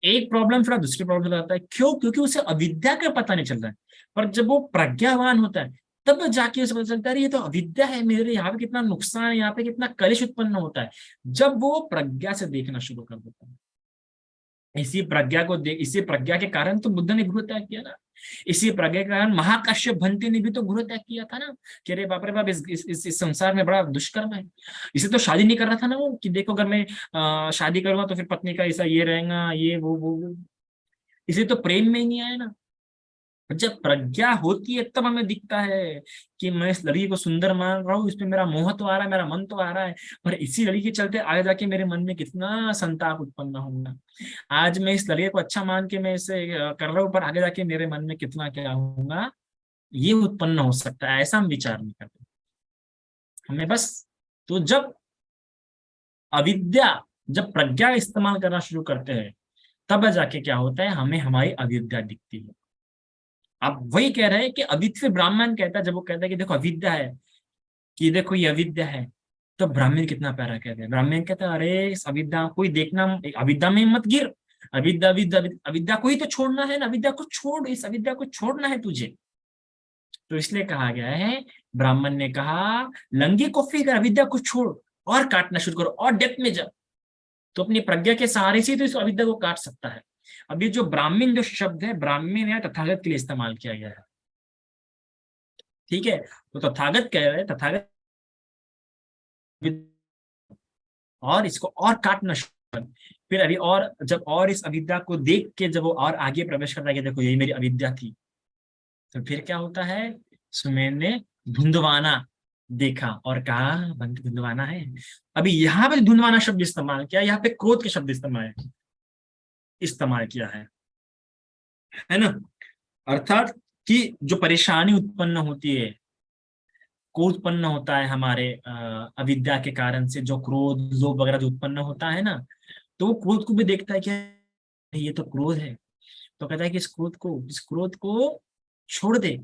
एक प्रॉब्लम थोड़ा दूसरी प्रॉब्लम आता है, क्यों? क्योंकि उसे अविद्या का पता नहीं चल रहा है। पर जब वो प्रज्ञावान होता है तब जाके उसे पता चलता है, ये तो अविद्या है, मेरे यहाँ पे कितना नुकसान है, यहाँ पे कितना कलेश उत्पन्न होता है, जब वो प्रज्ञा से देखना शुरू कर देता है। इसी प्रज्ञा के कारण तो बुद्ध ने गुरु त्याग किया ना। इसी प्रज्ञा के कारण महाकाश्यप भंते ने भी तो गुरु त्याग किया था ना, कि अरे बाप रे बाप, इस संसार में बड़ा दुष्कर्म है। इसे तो शादी नहीं कर रहा था ना वो, कि देखो अगर मैं शादी करूंगा तो फिर पत्नी का ऐसा ये रहेगा, ये वो। इसे तो प्रेम में ही नहीं आया ना। जब प्रज्ञा होती है तब हमें दिखता है कि मैं इस लड़की को सुंदर मान रहा हूँ, इसमें मेरा मोह तो आ रहा है, मेरा मन तो आ रहा है, पर इसी लड़की के चलते आगे जाके मेरे मन में कितना संताप उत्पन्न होगा। आज मैं इस लड़के को अच्छा मान के मैं इसे कर रहा हूँ, पर आगे जाके मेरे मन में कितना क्या होगा, ये उत्पन्न हो सकता है, ऐसा हम विचार नहीं करते हमें बस। तो जब अविद्या, जब प्रज्ञा इस्तेमाल करना शुरू करते हैं, तब जाके क्या होता है, हमें हमारी अविद्या दिखती है। आप वही कह रहे हैं कि अविद्या, ब्राह्मण कहता है, जब वो कहता है कि देखो अविद्या है, कि देखो ये अविद्या है, तो ब्राह्मण कितना प्यारा कहते हैं। ब्राह्मण कहता है अरे इस अविद्या कोई देखना, अविद्या में मत गिर, अविद्या अविद्या अविद्या को ही तो छोड़ना है ना, अविद्या को छोड़, इस अविद्या को छोड़ना है तुझे। तो इसलिए कहा गया है, ब्राह्मण ने कहा लंगी को फिर अविद्या को छोड़ और काटना शुरू करो और डेप्थ में जा, तो अपनी प्रज्ञा के सहारे से तो इस अविद्या को काट सकता है। अब ये जो ब्राह्मण जो शब्द है, ब्राह्मण या तथागत के लिए इस्तेमाल किया गया है, ठीक है। तो तथागत कह रहे हैं, तथागत और इसको और काटना शुरू कर। फिर अभी और जब और इस अविद्या को देख के जब वो और आगे प्रवेश करता है कि देखो यही मेरी अविद्या थी, तो फिर क्या होता है, सुमेर ने धुंधवाना देखा और कहा धुंधवाना है। अभी यहाँ पे धुंधवाना शब्द इस्तेमाल किया, यहाँ पे क्रोध के शब्द इस्तेमाल किया है ना। अर्थात कि जो परेशानी उत्पन्न होती है, को उत्पन्न होता है हमारे अविद्या के कारण से, जो क्रोध लोभ वगैरह जो उत्पन्न होता है ना, तो वो क्रोध को भी देखता है कि ये तो क्रोध है, तो कहता है कि इस क्रोध को छोड़ दे,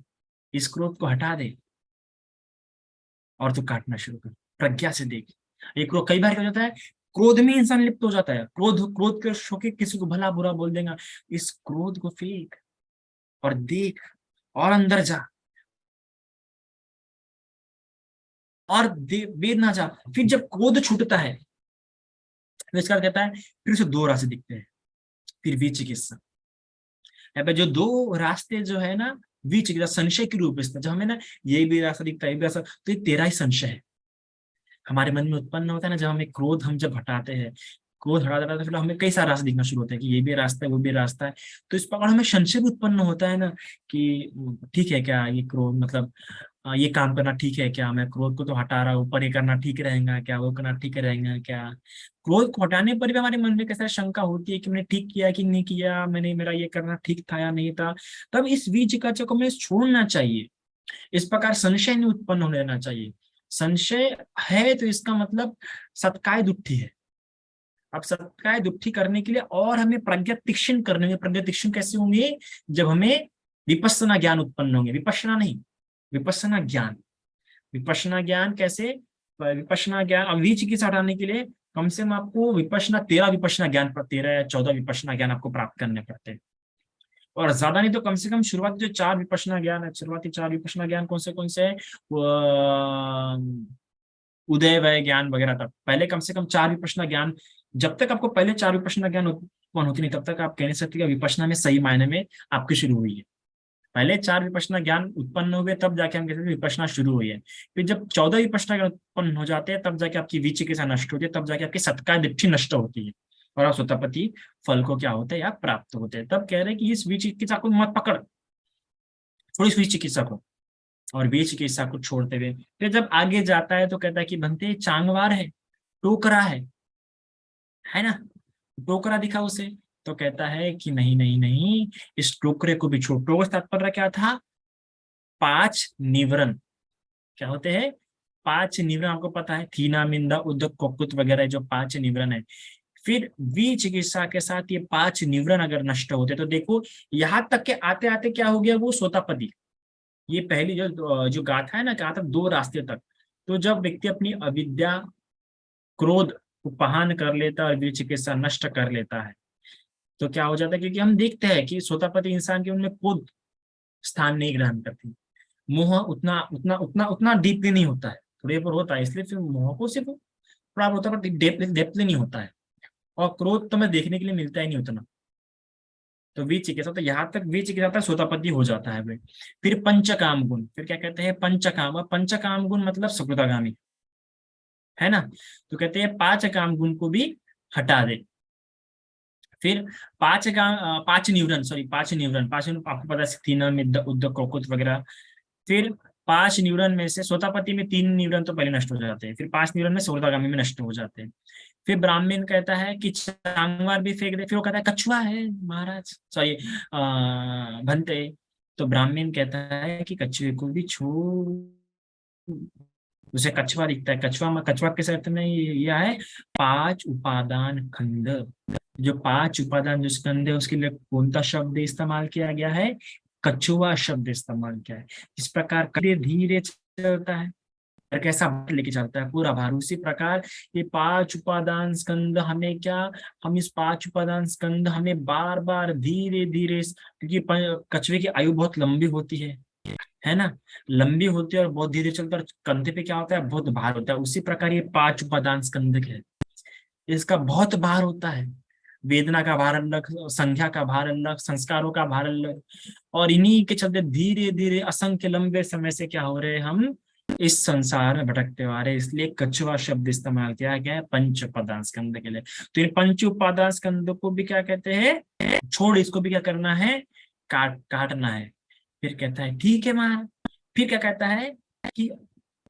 इस क्रोध को हटा दे और तू काटना शुरू कर, प्रज्ञा से देख। ये क्रोध कई बार क्या हो जाता है, क्रोध में इंसान लिप्त हो जाता है, क्रोध क्रोध के शोके किसी को भला बुरा बोल देगा, इस क्रोध को फेंक और देख और अंदर जा और वेद ना जा। फिर जब क्रोध छूटता है तो इसका कहता है फिर उसे दो रास्ते दिखते हैं, फिर विचिकित्सा। यहाँ पे जो दो रास्ते जो है ना, विचिकित्सा संशय के रूप में, जब हमें ना ये भी रास्ता दिखता है, ये भी रास्ता, तो ये तेरा ही संशय है हमारे मन में उत्पन्न होता है ना। जब हमें क्रोध हम जब हटाते हैं, क्रोध हटा देता है, तो फिर हमें कई सारे रास्ते दिखना शुरू होते हैं कि ये भी रास्ता है वो भी रास्ता है। तो इस प्रकार हमें संशय भी उत्पन्न होता है ना, कि ठीक है क्या ये क्रोध, मतलब ये काम करना ठीक है क्या, मैं क्रोध को तो हटा रहा हूँ, पर ये करना ठीक रहेगा क्या, वो करना ठीक रहेगा क्या। क्रोध को हटाने पर भी हमारे मन में कैसा शंका होती है कि मैंने ठीक किया कि नहीं किया, मैंने मेरा ये करना ठीक था या नहीं था। तब इस विचिकित्सा को हमें छोड़ना चाहिए, इस प्रकार संशय नहीं उत्पन्न होने देना चाहिए। संशय है तो इसका मतलब सत्काय दुष्टि है। अब सत्काय दुष्टि करने के लिए और हमें प्रज्ञा तीक्ष्ण करने होंगे। प्रज्ञा तीक्ष्ण कैसे होंगे, जब हमें विपස්සना ज्ञान उत्पन्न होंगे, विपස්සना नहीं, विपස්සना ज्ञान। विपස්සना ज्ञान कैसे, विपස්සना ज्ञान अभी चिकित्सा हटाने के लिए कम से कम आपको विपස්සना 13 विपස්සना ज्ञान, 13 या 14 विपස්සना ज्ञान आपको प्राप्त करने पड़ते हैं। और ज्यादा नहीं तो कम से कम शुरुआती जो 4 विपස්සना ज्ञान है, शुरुआती 4 विपස්සना ज्ञान कौन से है, उदय वय ज्ञान वगैरह तक पहले कम से कम 4 विपස්සना ज्ञान। जब तक आपको पहले 4 विपස්සना ज्ञान उत्पन्न होती नहीं, तब तक आप कह नहीं सकते कि विपස්සना में सही मायने में आपकी शुरू हुई है। पहले 4 विपස්සना ज्ञान उत्पन्न हुए तब जाके हम कहते हैं विपස්සना शुरू हुई है। फिर जब 14 विपස්සना ज्ञान उत्पन्न हो जाते हैं, तब जाके आपकी विचिकित्सा नष्ट होती है, तब जाके आपकी सत्काय दृष्टि नष्ट होती है और आप स्वतःपति फल को क्या होते हैं या प्राप्त होते हैं। तब कह रहे हैं कि इस विचिकित्सा को मत पकड़, थोड़ी इस विचिकित्सा को, और विचिकित्सा को छोड़ते हुए फिर जब आगे जाता है तो कहता है कि बनते चांगवार है, टोकरा है ना, टोकरा दिखा उसे, तो कहता है कि नहीं नहीं नहीं, इस टोकरे को भी छोड़। टोकरा तात्पर्य क्या था, 5 निवरण। क्या होते हैं 5 निवरण, आपको पता है, थीना मिंदा उद्योग कोकुत वगैरह जो 5 निवरण है। फिर विचिकित्सा के साथ ये 5 निवरण अगर नष्ट होते तो देखो यहां तक के आते आते क्या हो गया, वो सोतापदी। ये पहली जो जो गाथा है ना, कहा था 2 रास्ते तक। तो जब व्यक्ति अपनी अविद्या क्रोध को पहान कर लेता है और विचिकित्सा नष्ट कर लेता है, तो क्या हो जाता है, क्योंकि हम देखते हैं कि सोतापति इंसान के उनमें खुद स्थान नहीं ग्रहण करती, मोह उतना उतना उतना उतना डीपली नहीं होता है, थोड़े पर होता है, इसलिए फिर मोह को सिर्फ प्राप्त होता है, पर डेप्थली नहीं होता है। और क्रोध तो हमें देखने के लिए मिलता ही नहीं उतना। तो विचिकित्सा, तो यहाँ तक विचिकित्सा तक सोतापति हो जाता है भाई। फिर पंचकाम गुण, फिर क्या कहते हैं पंचकाम, और पंचकाम गुण मतलब सकृतागामी, है ना। तो कहते हैं पांच काम गुण को भी हटा दे। फिर पांच न्यूरन आपको पता है, स्थीनम उद्दक कोकुत वगैरह। फिर पांच न्यूरन में से सोतापति में तीन न्यूरन तो पहले नष्ट हो जाते हैं, फिर पांच न्यूरन में सकृतागामी में नष्ट हो जाते हैं। फिर ब्राह्मण कहता है कि चांगवार भी फेंक दे, फिर वो कहता है कछुआ है महाराज, सॉरी भंते। तो ब्राह्मण कहता है कि कछुए को भी छोड़, उसे कछुआ दिखता है, कछुआ किस अर्थ में यह है, पांच उपादान खंड। जो पांच उपादान जो स्कंद है उसके लिए कौन सा शब्द इस्तेमाल किया गया है, कछुआ शब्द इस्तेमाल किया है। इस प्रकार धीरे धीरे चलता है और कैसा लेके चलता है पूरा भार, उसी प्रकार ये पांच उपादान स्कंद हमें क्या, हम इस पांच उपादान स्कंद हमें बार बार धीरे धीरे, क्योंकि कछुए की आयु बहुत लंबी होती है ना, लंबी होती है और बहुत धीरे चलता है, और कंधे पे क्या होता है, बहुत भार होता है। उसी प्रकार ये पांच उपादान स्कंद है, इसका बहुत भार होता है। वेदना का भार अलग, संख्या का भार अलग, संस्कारों का भार अलग, और इन्हीं के चलते धीरे धीरे असंख्य लंबे समय से क्या हो रहे हैं, हम इस संसार में भटकते आ रहे हैं। इसलिए कछुआ शब्द इस्तेमाल किया गया है पंच उपादान स्कंद के लिए। तो इन पंच उपादान स्कंद को भी क्या कहते हैं, छोड़, इसको भी क्या करना है, काटना है। फिर कहता है ठीक है महाराज। फिर क्या कहता है कि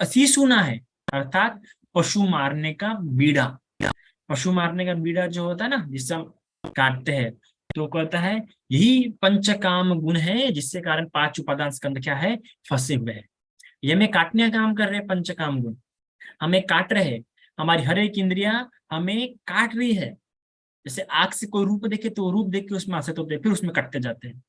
असीसुना है, अर्थात पशु मारने का बीड़ा। पशु मारने का बीड़ा जो होता है ना, जिससे हम काटते हैं, तो कहता है यही पंचकाम गुण है, जिससे कारण पांच उपादान स्कंद क्या है, फंसे हुए हैं। ये हमें काटने का काम कर रहे हैं, पंचकाम गुण हमें काट रहे हैं, हमारी हर एक इंद्रिया हमें काट रही है। जैसे आंख से कोई रूप देखे तो रूप देख के उसमें आसक्त होते हैं, फिर उसमें कटते जाते हैं,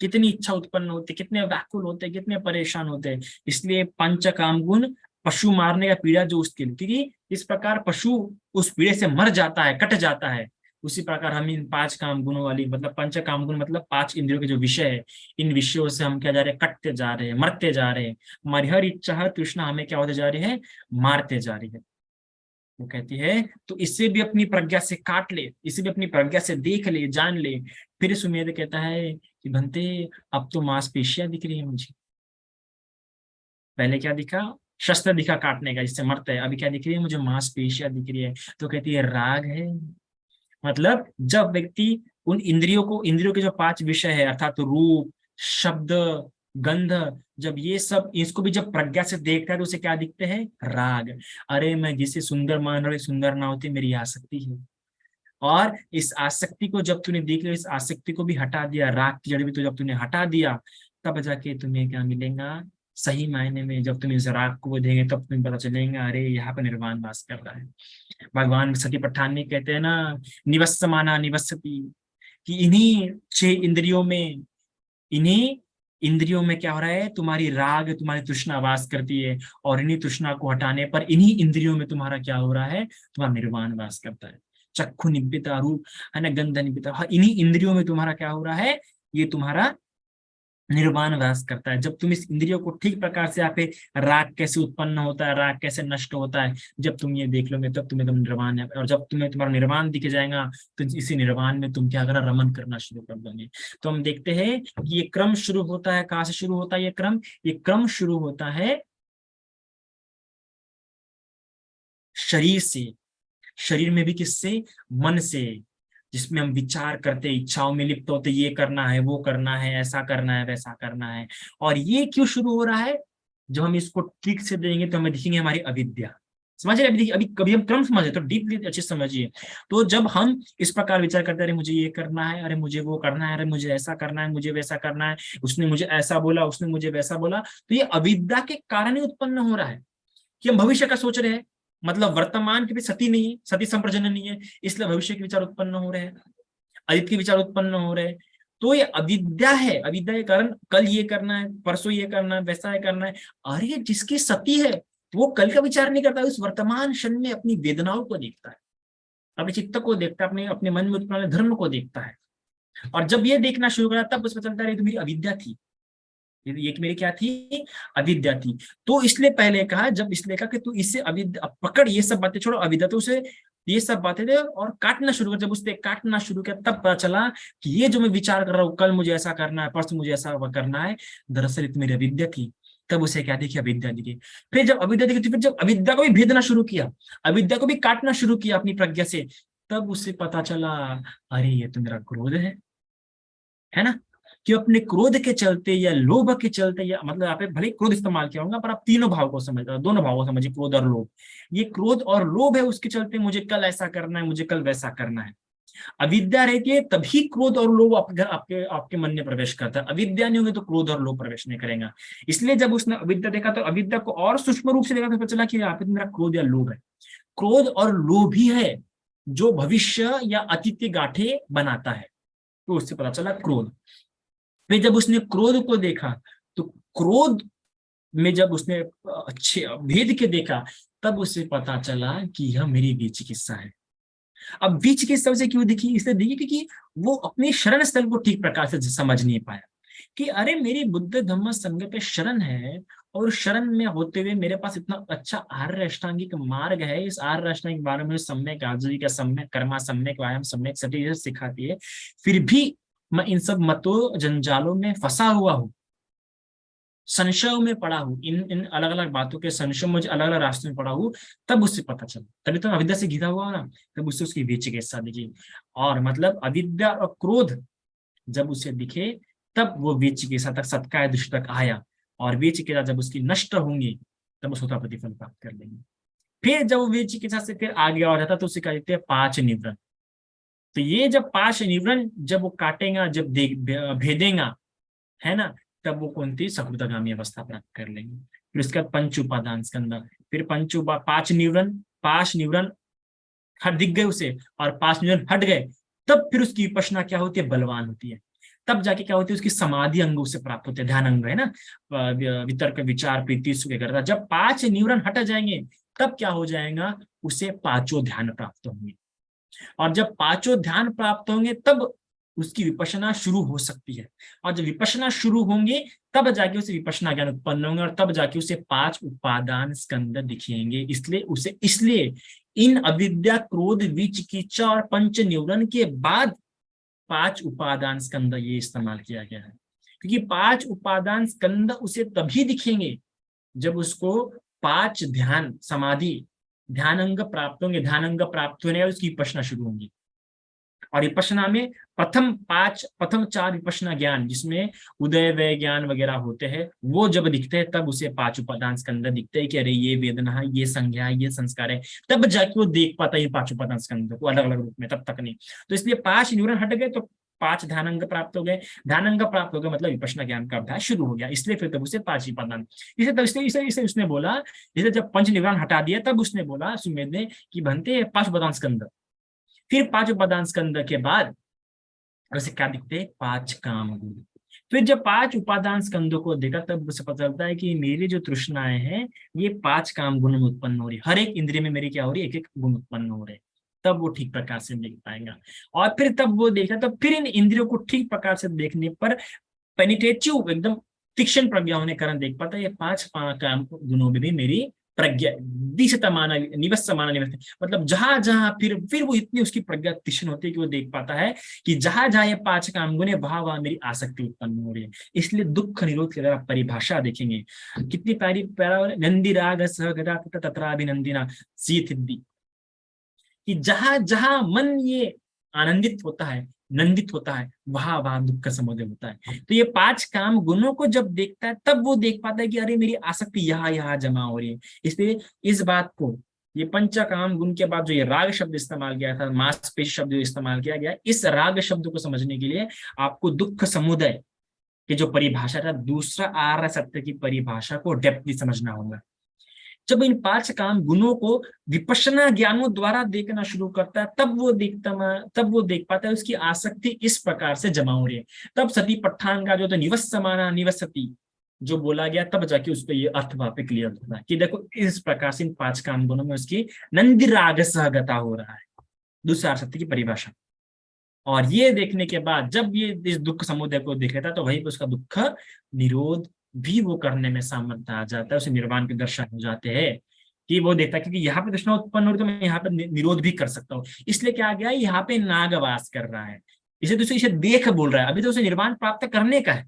कितनी इच्छा उत्पन्न होती है, कितने व्याकुल होते हैं, कितने परेशान होते हैं। इसलिए पंचकाम गुण पशु मारने का पीड़ा जो उसके लिए, क्योंकि इस प्रकार पशु उस पीड़े से मर जाता है, कट जाता है, उसी प्रकार हम इन पांच काम गुणों वाली, मतलब पंच काम गुण मतलब पांच इंद्रियों के जो विषय है, इन विषयों से हम क्या जा रहे हैं, कटते जा रहे हैं, मरते जा रहे हैं। हमारी हर इच्छा हर तृष्णा हमें क्या होते जा रही है, मारते जा रही है। वो कहती है तो इसे भी अपनी प्रज्ञा से काट ले, इसे भी अपनी प्रज्ञा से देख ले, जान ले। फिर सुमेध कहता है कि भंते अब तो मांसपेशियां दिख रही है मुझे, पहले क्या दिखा, शस्त्र दिखा काटने का जिससे मरते हैं, अभी क्या दिख रही है मुझे, मांसपेशियां दिख रही है। तो कहती है राग है। मतलब जब व्यक्ति उन इंद्रियों को, इंद्रियों के जो पांच विषय है अर्थात रूप, शब्द, गंध, जब ये सब इसको भी जब प्रज्ञा से देखता है तो उसे क्या दिखते हैं, राग। अरे मैं जिसे सुंदर मान रहा, सुंदर ना होती, मेरी आसक्ति है। और इस आसक्ति को जब तूने देख लिया, इस आसक्ति को भी हटा दिया, राग की जड़ भी तो जब तूने हटा दिया, तब जाके तुम्हें क्या मिलेगा, सही मायने में जब तुम इस राग को देंगे तब तुम्हें पता चलेगा, अरे यहाँ पर निर्वाण वास कर रहा है। भगवान सती पठान ने कहते हैं ना, निवस्समाना निवस्सति, कि इन्हीं छह इंद्रियों में, इन्हीं इंद्रियों में क्या हो रहा है, तुम्हारी राग, तुम्हारी तृष्णा वास करती है, और इन्हीं तृष्णा को हटाने पर इन्हीं इंद्रियों में तुम्हारा क्या हो रहा है, तुम्हारा निर्वाण वास करता है। चक्षु निब्बिता रूप है ना, गंध निब्बिता, इन्हीं इंद्रियों में तुम्हारा क्या हो रहा है, ये तुम्हारा निर्वाण वास करता है। जब तुम इस इंद्रियों को ठीक प्रकार से यहाँ पे, राग कैसे उत्पन्न होता है, राग कैसे नष्ट होता है, जब तुम ये देख लोगे तब तुम्हें तुम निर्वाण है, और जब तुम्हें तुम्हारा निर्वाण दिख जाएगा तो इसी निर्वाण में तुम क्या करना, रमन करना शुरू कर दोगे। तो हम देखते हैं कि ये क्रम शुरू होता है, कहाँ से शुरू होता है ये क्रम शुरू होता है शरीर से। शरीर में भी किससे, मन से, जिसमें हम विचार करते, इच्छाओं में लिप्त होते, ये करना है, वो करना है, ऐसा करना है, वैसा करना है। और ये क्यों शुरू हो रहा है, जब हम इसको ठीक से देंगे तो हमें दिखेंगे हमारी अविद्या। समझ रहे, अभी देखिए, अभी कभी हम क्रम समझे तो डीपली अच्छे समझिए। तो जब हम इस प्रकार विचार करते हैं, अरे मुझे ये करना है, अरे मुझे वो करना है, अरे मुझे ऐसा करना है, मुझे वैसा करना है, उसने मुझे ऐसा बोला, उसने मुझे वैसा बोला, तो ये अविद्या के कारण ही उत्पन्न हो रहा है कि हम भविष्य का सोच रहे हैं। मतलब वर्तमान के भी सती नहीं है, सती संप्रजन नहीं है, इसलिए भविष्य के विचार उत्पन्न हो रहे हैं, अतीत के विचार उत्पन्न हो रहे हैं। तो ये अविद्या है, अविद्या के कारण कल ये करना है, परसों ये करना है, वैसा ये करना है। अरे जिसकी सती है वो कल का विचार नहीं करता, उस वर्तमान क्षण में अपनी वेदनाओं को देखता है, अपने चित्त को देखता है, अपने अपने मन में उत्पन्न वाले धर्म को देखता है। और जब ये देखना शुरू करा तब उसको चलता है, तो मेरी अविद्या थी, ये कि मेरी क्या थी, अविद्या थी। तो इसलिए पहले कहा, जब इसलिए कहा कि तू इससे अविद्या पकड़, ये सब बातें छोड़ो, अविद्या तो उसे ये सब बातें दे और काटना शुरू कर। जब उसने काटना शुरू किया तब पता चला कि ये जो मैं विचार कर रहा हूँ, कल मुझे ऐसा करना है, परसों मुझे ऐसा करना है, दरअसल ये तो मेरी अविद्या थी। तब उसे क्या दिखी, अविद्या दिखी। फिर जब अविद्या दिखी, फिर जब अविद्या को भी भेदना शुरू किया, अविद्या को भी काटना शुरू किया अपनी प्रज्ञा से, तब उसे पता चला, अरे ये तो मेरा क्रोध है ना। कि अपने क्रोध के चलते या लोभ के चलते, या मतलब यहाँ पे भले क्रोध इस्तेमाल किया होगा, पर आप तीनों भाव को समझ, दोनों भावों को समझिए, क्रोध और लोभ। ये क्रोध और लोभ है, उसके चलते मुझे कल ऐसा करना है, मुझे कल वैसा करना है। अविद्या रहती है तभी क्रोध और लोभ आपके आपके आपके मन में प्रवेश करता है। अविद्या नहीं होगी तो क्रोध और लोभ प्रवेश नहीं करेगा। इसलिए जब उसने अविद्या देखा तो अविद्या को और सूक्ष्म रूप से देखा तो पता चला कि यहाँ पे मेरा क्रोध या लोभ है। क्रोध और लोभ ही है जो भविष्य या अतीत की गांठें बनाता है। तो उससे पता चला क्रोध। फिर जब उसने क्रोध को देखा तो क्रोध में जब उसने अच्छे भेद के देखा, तब उसे पता चला कि यह मेरी विचिकित्सा है। अब विचिकित्सा उसे क्यों दिखी, इसलिए दिखी क्योंकि वो अपने शरण स्थल को ठीक प्रकार से समझ नहीं पाया कि अरे मेरी बुद्ध धम्म संघ पे शरण है, और शरण में होते हुए मेरे पास इतना अच्छा आर्य अष्टांगिक मार्ग है। इस आर्य अष्टांगिक बारे में सम्यक आजीविका, सम्यक कर्मा, सम्यक व्यायाम, सम्यक सती सिखाती है, फिर भी मैं इन सब मतों जंजालों में फंसा हुआ हूँ, संशयों में पड़ा हूँ, इन इन अलग अलग बातों के संशय मुझे अलग अलग रास्तों में पड़ा हूँ। तब उससे पता चला, तभी तो अविद्या से घिरा हुआ ना, तब उससे उसकी विचिकित्सा दिखी। और मतलब अविद्या और क्रोध जब उसे दिखे, तब वो विचिकित्सा तक, सत्काय दृष्टि तक आया। और विचिकित्सा जब उसकी नष्ट होंगी, तब उसका प्रतिफल प्राप्त कर लेंगे। फिर जब वो विचिकित्सा से फिर आगे और जाता तो उसे कहते हैं पांच निवृत्त। तो ये जब पांच निवृत्त जब वो काटेगा, जब देख भेदेगा, है ना, तब वो कौन थी, सकृतगामी अवस्था प्राप्त कर लेंगे। फिर उसके बाद पंच उपादान स्कंद, फिर पांच निवरण हट दिख गए उसे, और पांच निवरण हट गए, तब फिर उसकी विपश्यना क्या होती है, बलवान होती है। तब जाके क्या होती है, उसकी समाधि अंग उससे प्राप्त होते हैं, ध्यान अंग है ना, वितर्क विचार प्रीति सुख एकाग्रता। जब पांच निवरण हट जाएंगे तब क्या हो जाएगा, उसे पांचों ध्यान प्राप्त होंगे। और जब पांचों ध्यान प्राप्त होंगे तब उसकी विपश्यना शुरू हो सकती है। और जब विपश्यना शुरू होंगे तब जाके उसे विपश्यना ज्ञान उत्पन्न होंगे, और तब जाके उसे पांच उपादान स्कंद दिखेंगे। इसलिए इन अविद्या, क्रोध, विचिकित्सा और पंच निवरण के बाद पांच उपादान स्कंद ये इस्तेमाल किया गया है। क्योंकि पांच उपादान स्कंद उसे तभी दिखेंगे जब उसको पांच ध्यान समाधि ध्यान अंग प्राप्त होंगे। ध्यान अंग प्राप्त होने उसकी विपश्यना शुरू होंगी। और विपश्यना में प्रथम चार विपश्यना ज्ञान, जिसमें उदय व ज्ञान वगैरह होते हैं, वो जब दिखते हैं तब उसे पांच उपादान स्कंद दिखते हैं कि अरे ये वेदना है, ये संज्ञा है, ये संस्कार है। तब जाके वो देख पाता है पांच उपादान स्कंद को अलग अलग रूप में, तब तक नहीं। तो इसलिए पांच न्यूरन हट गए तो पांच ध्यानांग प्राप्त हो गए। ध्यानांग प्राप्त हो गए मतलब विपश्यना ज्ञान का अभ्यास शुरू हो गया। इसलिए फिर तब उसे पांच उपादान, इसे तब इसे उसने बोला, जैसे जब पंच निवरण हटा दिया तब उसने बोला सुमेध ने कि बनते पांच उपादान स्कंद। फिर पांच उपादान स्कंद के बाद उसे क्या दिखते हैं, पांच काम गुण। फिर जब पांच उपादान स्कंदों को देखा तब उसे पता चलता है कि मेरी जो तृष्णाएं हैं ये पांच काम गुण में उत्पन्न हो रही है। हर एक इंद्रिय में मेरी क्या हो रही है, एक एक गुण उत्पन्न हो रहे हैं। तब वो ठीक प्रकार से देख पाएगा। और फिर तब वो देखा, तो फिर इन इंद्रियों को ठीक प्रकार से देखने पर पेनिटेटिव एकदम तीक्ष्ण प्रज्ञा होने कारण देख पाता है ये पांच काम गुणों में भी मेरी प्रज्ञा दिशतमान निवस्यमान निवस्त, मतलब जहां जहां फिर वो इतनी उसकी प्रज्ञा तीक्ष्ण होती है कि वो देख पाता है कि जहां जहां ये पांच काम गुण है वहां वहां मेरी आसक्ति उत्पन्न हो रही है। इसलिए दुख निरोध की अगर आप परिभाषा देखेंगे, कितनी प्यारी प्यारा, नंदी राग सहगदा तत्राभिनंदिना सीथिद्धि, कि जहां जहां मन ये आनंदित होता है, नंदित होता है, वहां वहां दुख का समुदय होता है। तो ये पांच काम गुणों को जब देखता है तब वो देख पाता है कि अरे मेरी आसक्ति यहाँ यहाँ जमा हो रही है। इसलिए इस बात को, ये पंच काम गुण के बाद जो ये राग शब्द इस्तेमाल किया था, मांसपेशी शब्द इस्तेमाल किया गया, इस राग शब्द को समझने के लिए आपको दुख समुदय की जो परिभाषा था, दूसरा आर्य सत्य की परिभाषा को डेप्थली समझना होगा। जब इन पांच काम गुणों को विपश्यना ज्ञानों द्वारा देखना शुरू करता है तब वो देख पाता है उसकी आसक्ति इस प्रकार से जमा हो रही है। तब सती पट्ठान का जो तो निवस्यमाना निवसती जो बोला गया, तब जाके उसको ये अर्थ वहां पे क्लियर होता है कि देखो इस प्रकार से इन पांच काम गुणों में उसकी नंदी राग सहगता हो रहा है। दूसरे आसक्ति की परिभाषा। और ये देखने के बाद जब ये इस दुख समुदय को देख लेता तो वहीं पे उसका दुख निरोध भी वो करने में सामर्थ्य आ जाता है, उसे निर्वाण के दर्शन हो जाते हैं कि वो देखता है, क्योंकि यहाँ पे तृष्णा उत्पन्न हो रही तो मैं यहाँ पे निरोध भी कर सकता हूँ। इसलिए क्या गया, यहाँ पे नागवास कर रहा है, इसे तो इसे देख बोल रहा है, अभी तो उसे निर्वाण प्राप्त करने का है,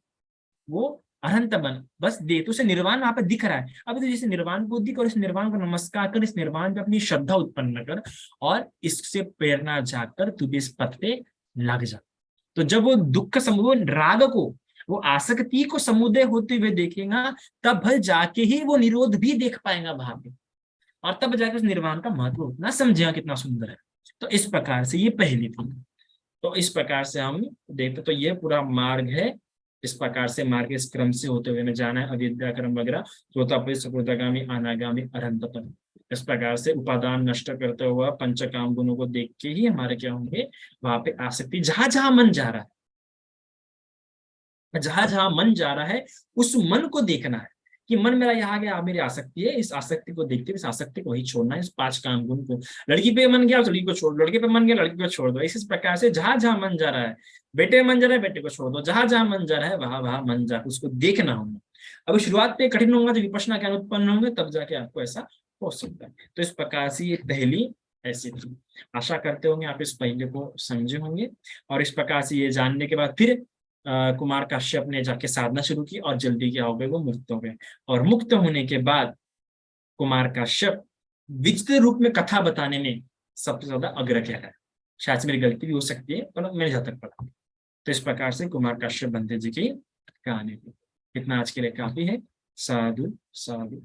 वो अनंत बन बस दे, तो उसे निर्वाण वहां पे दिख रहा है। अभी तो जैसे निर्वाण को दिख और इस निर्वाण को नमस्कार कर, इस निर्वाण पे अपनी श्रद्धा उत्पन्न कर और इससे प्रेरणा जाकर तू भी इस पथ पे लग जा। तो जब वो दुख समुदय राग को, वो आसक्ति को समुदय होते हुए देखेगा, तब जाके ही वो निरोध भी देख पाएगा वहां पे, और तब जाकर उस निर्वाण का महत्व उतना समझेगा कितना सुंदर है। तो इस प्रकार से ये पहली थी। तो इस प्रकार से हम देखते, तो ये पूरा मार्ग है, इस प्रकार से मार्ग इस क्रम से होते हुए में जाना है, अविद्या क्रम वगैरह, श्रोतापरि सुकृतगामी अनागामी अरहंत पर। इस प्रकार से उपादान नष्ट करते हुआ पंचकाम गुणों को देख के ही हमारे क्या होंगे, वहां पे आसक्ति, जहां जहां मन जा रहा है, जहां जहां मन जा रहा है उस मन को देखना है कि मन मेरा यहाँ गया, मेरी आसक्ति है, इस आसक्ति को देखते हुए इस आसक्ति को ही छोड़ना है, इस पांच काम गुण को। लड़की पे मन गया, लड़की को छोड़, लड़के पे मन गया, लड़की को छोड़ दो। इस प्रकार से जहां जहां मन जा रहा है, बेटे मन जा रहा है, बेटे को छोड़ दो, जहां जहां मन जा रहा है वहां वहां मन जा, उसको देखना होगा। अब शुरुआत पे कठिन होगा, जब विपश्यना ज्ञान उत्पन्न होंगे तब जाके आपको ऐसा हो सकता है। तो इस प्रकार से ये पहली ऐसी थी। आशा करते होंगे आप इस पहले को समझे होंगे। और इस प्रकार से ये जानने के बाद फिर कुमार काश्यप ने जाके साधना शुरू की और जल्दी क्या हो गए, वो मुक्त हो गए। और मुक्त होने के बाद कुमार काश्यप विचित्र रूप में कथा बताने में सबसे ज्यादा अग्रगण्य है। शायद से मेरी गलती भी हो सकती है, पर मैंने जहां तक पढ़ा। तो इस प्रकार से कुमार काश्यप बंदे जी की कहानी थी। इतना आज के लिए काफी है। साधु साधु।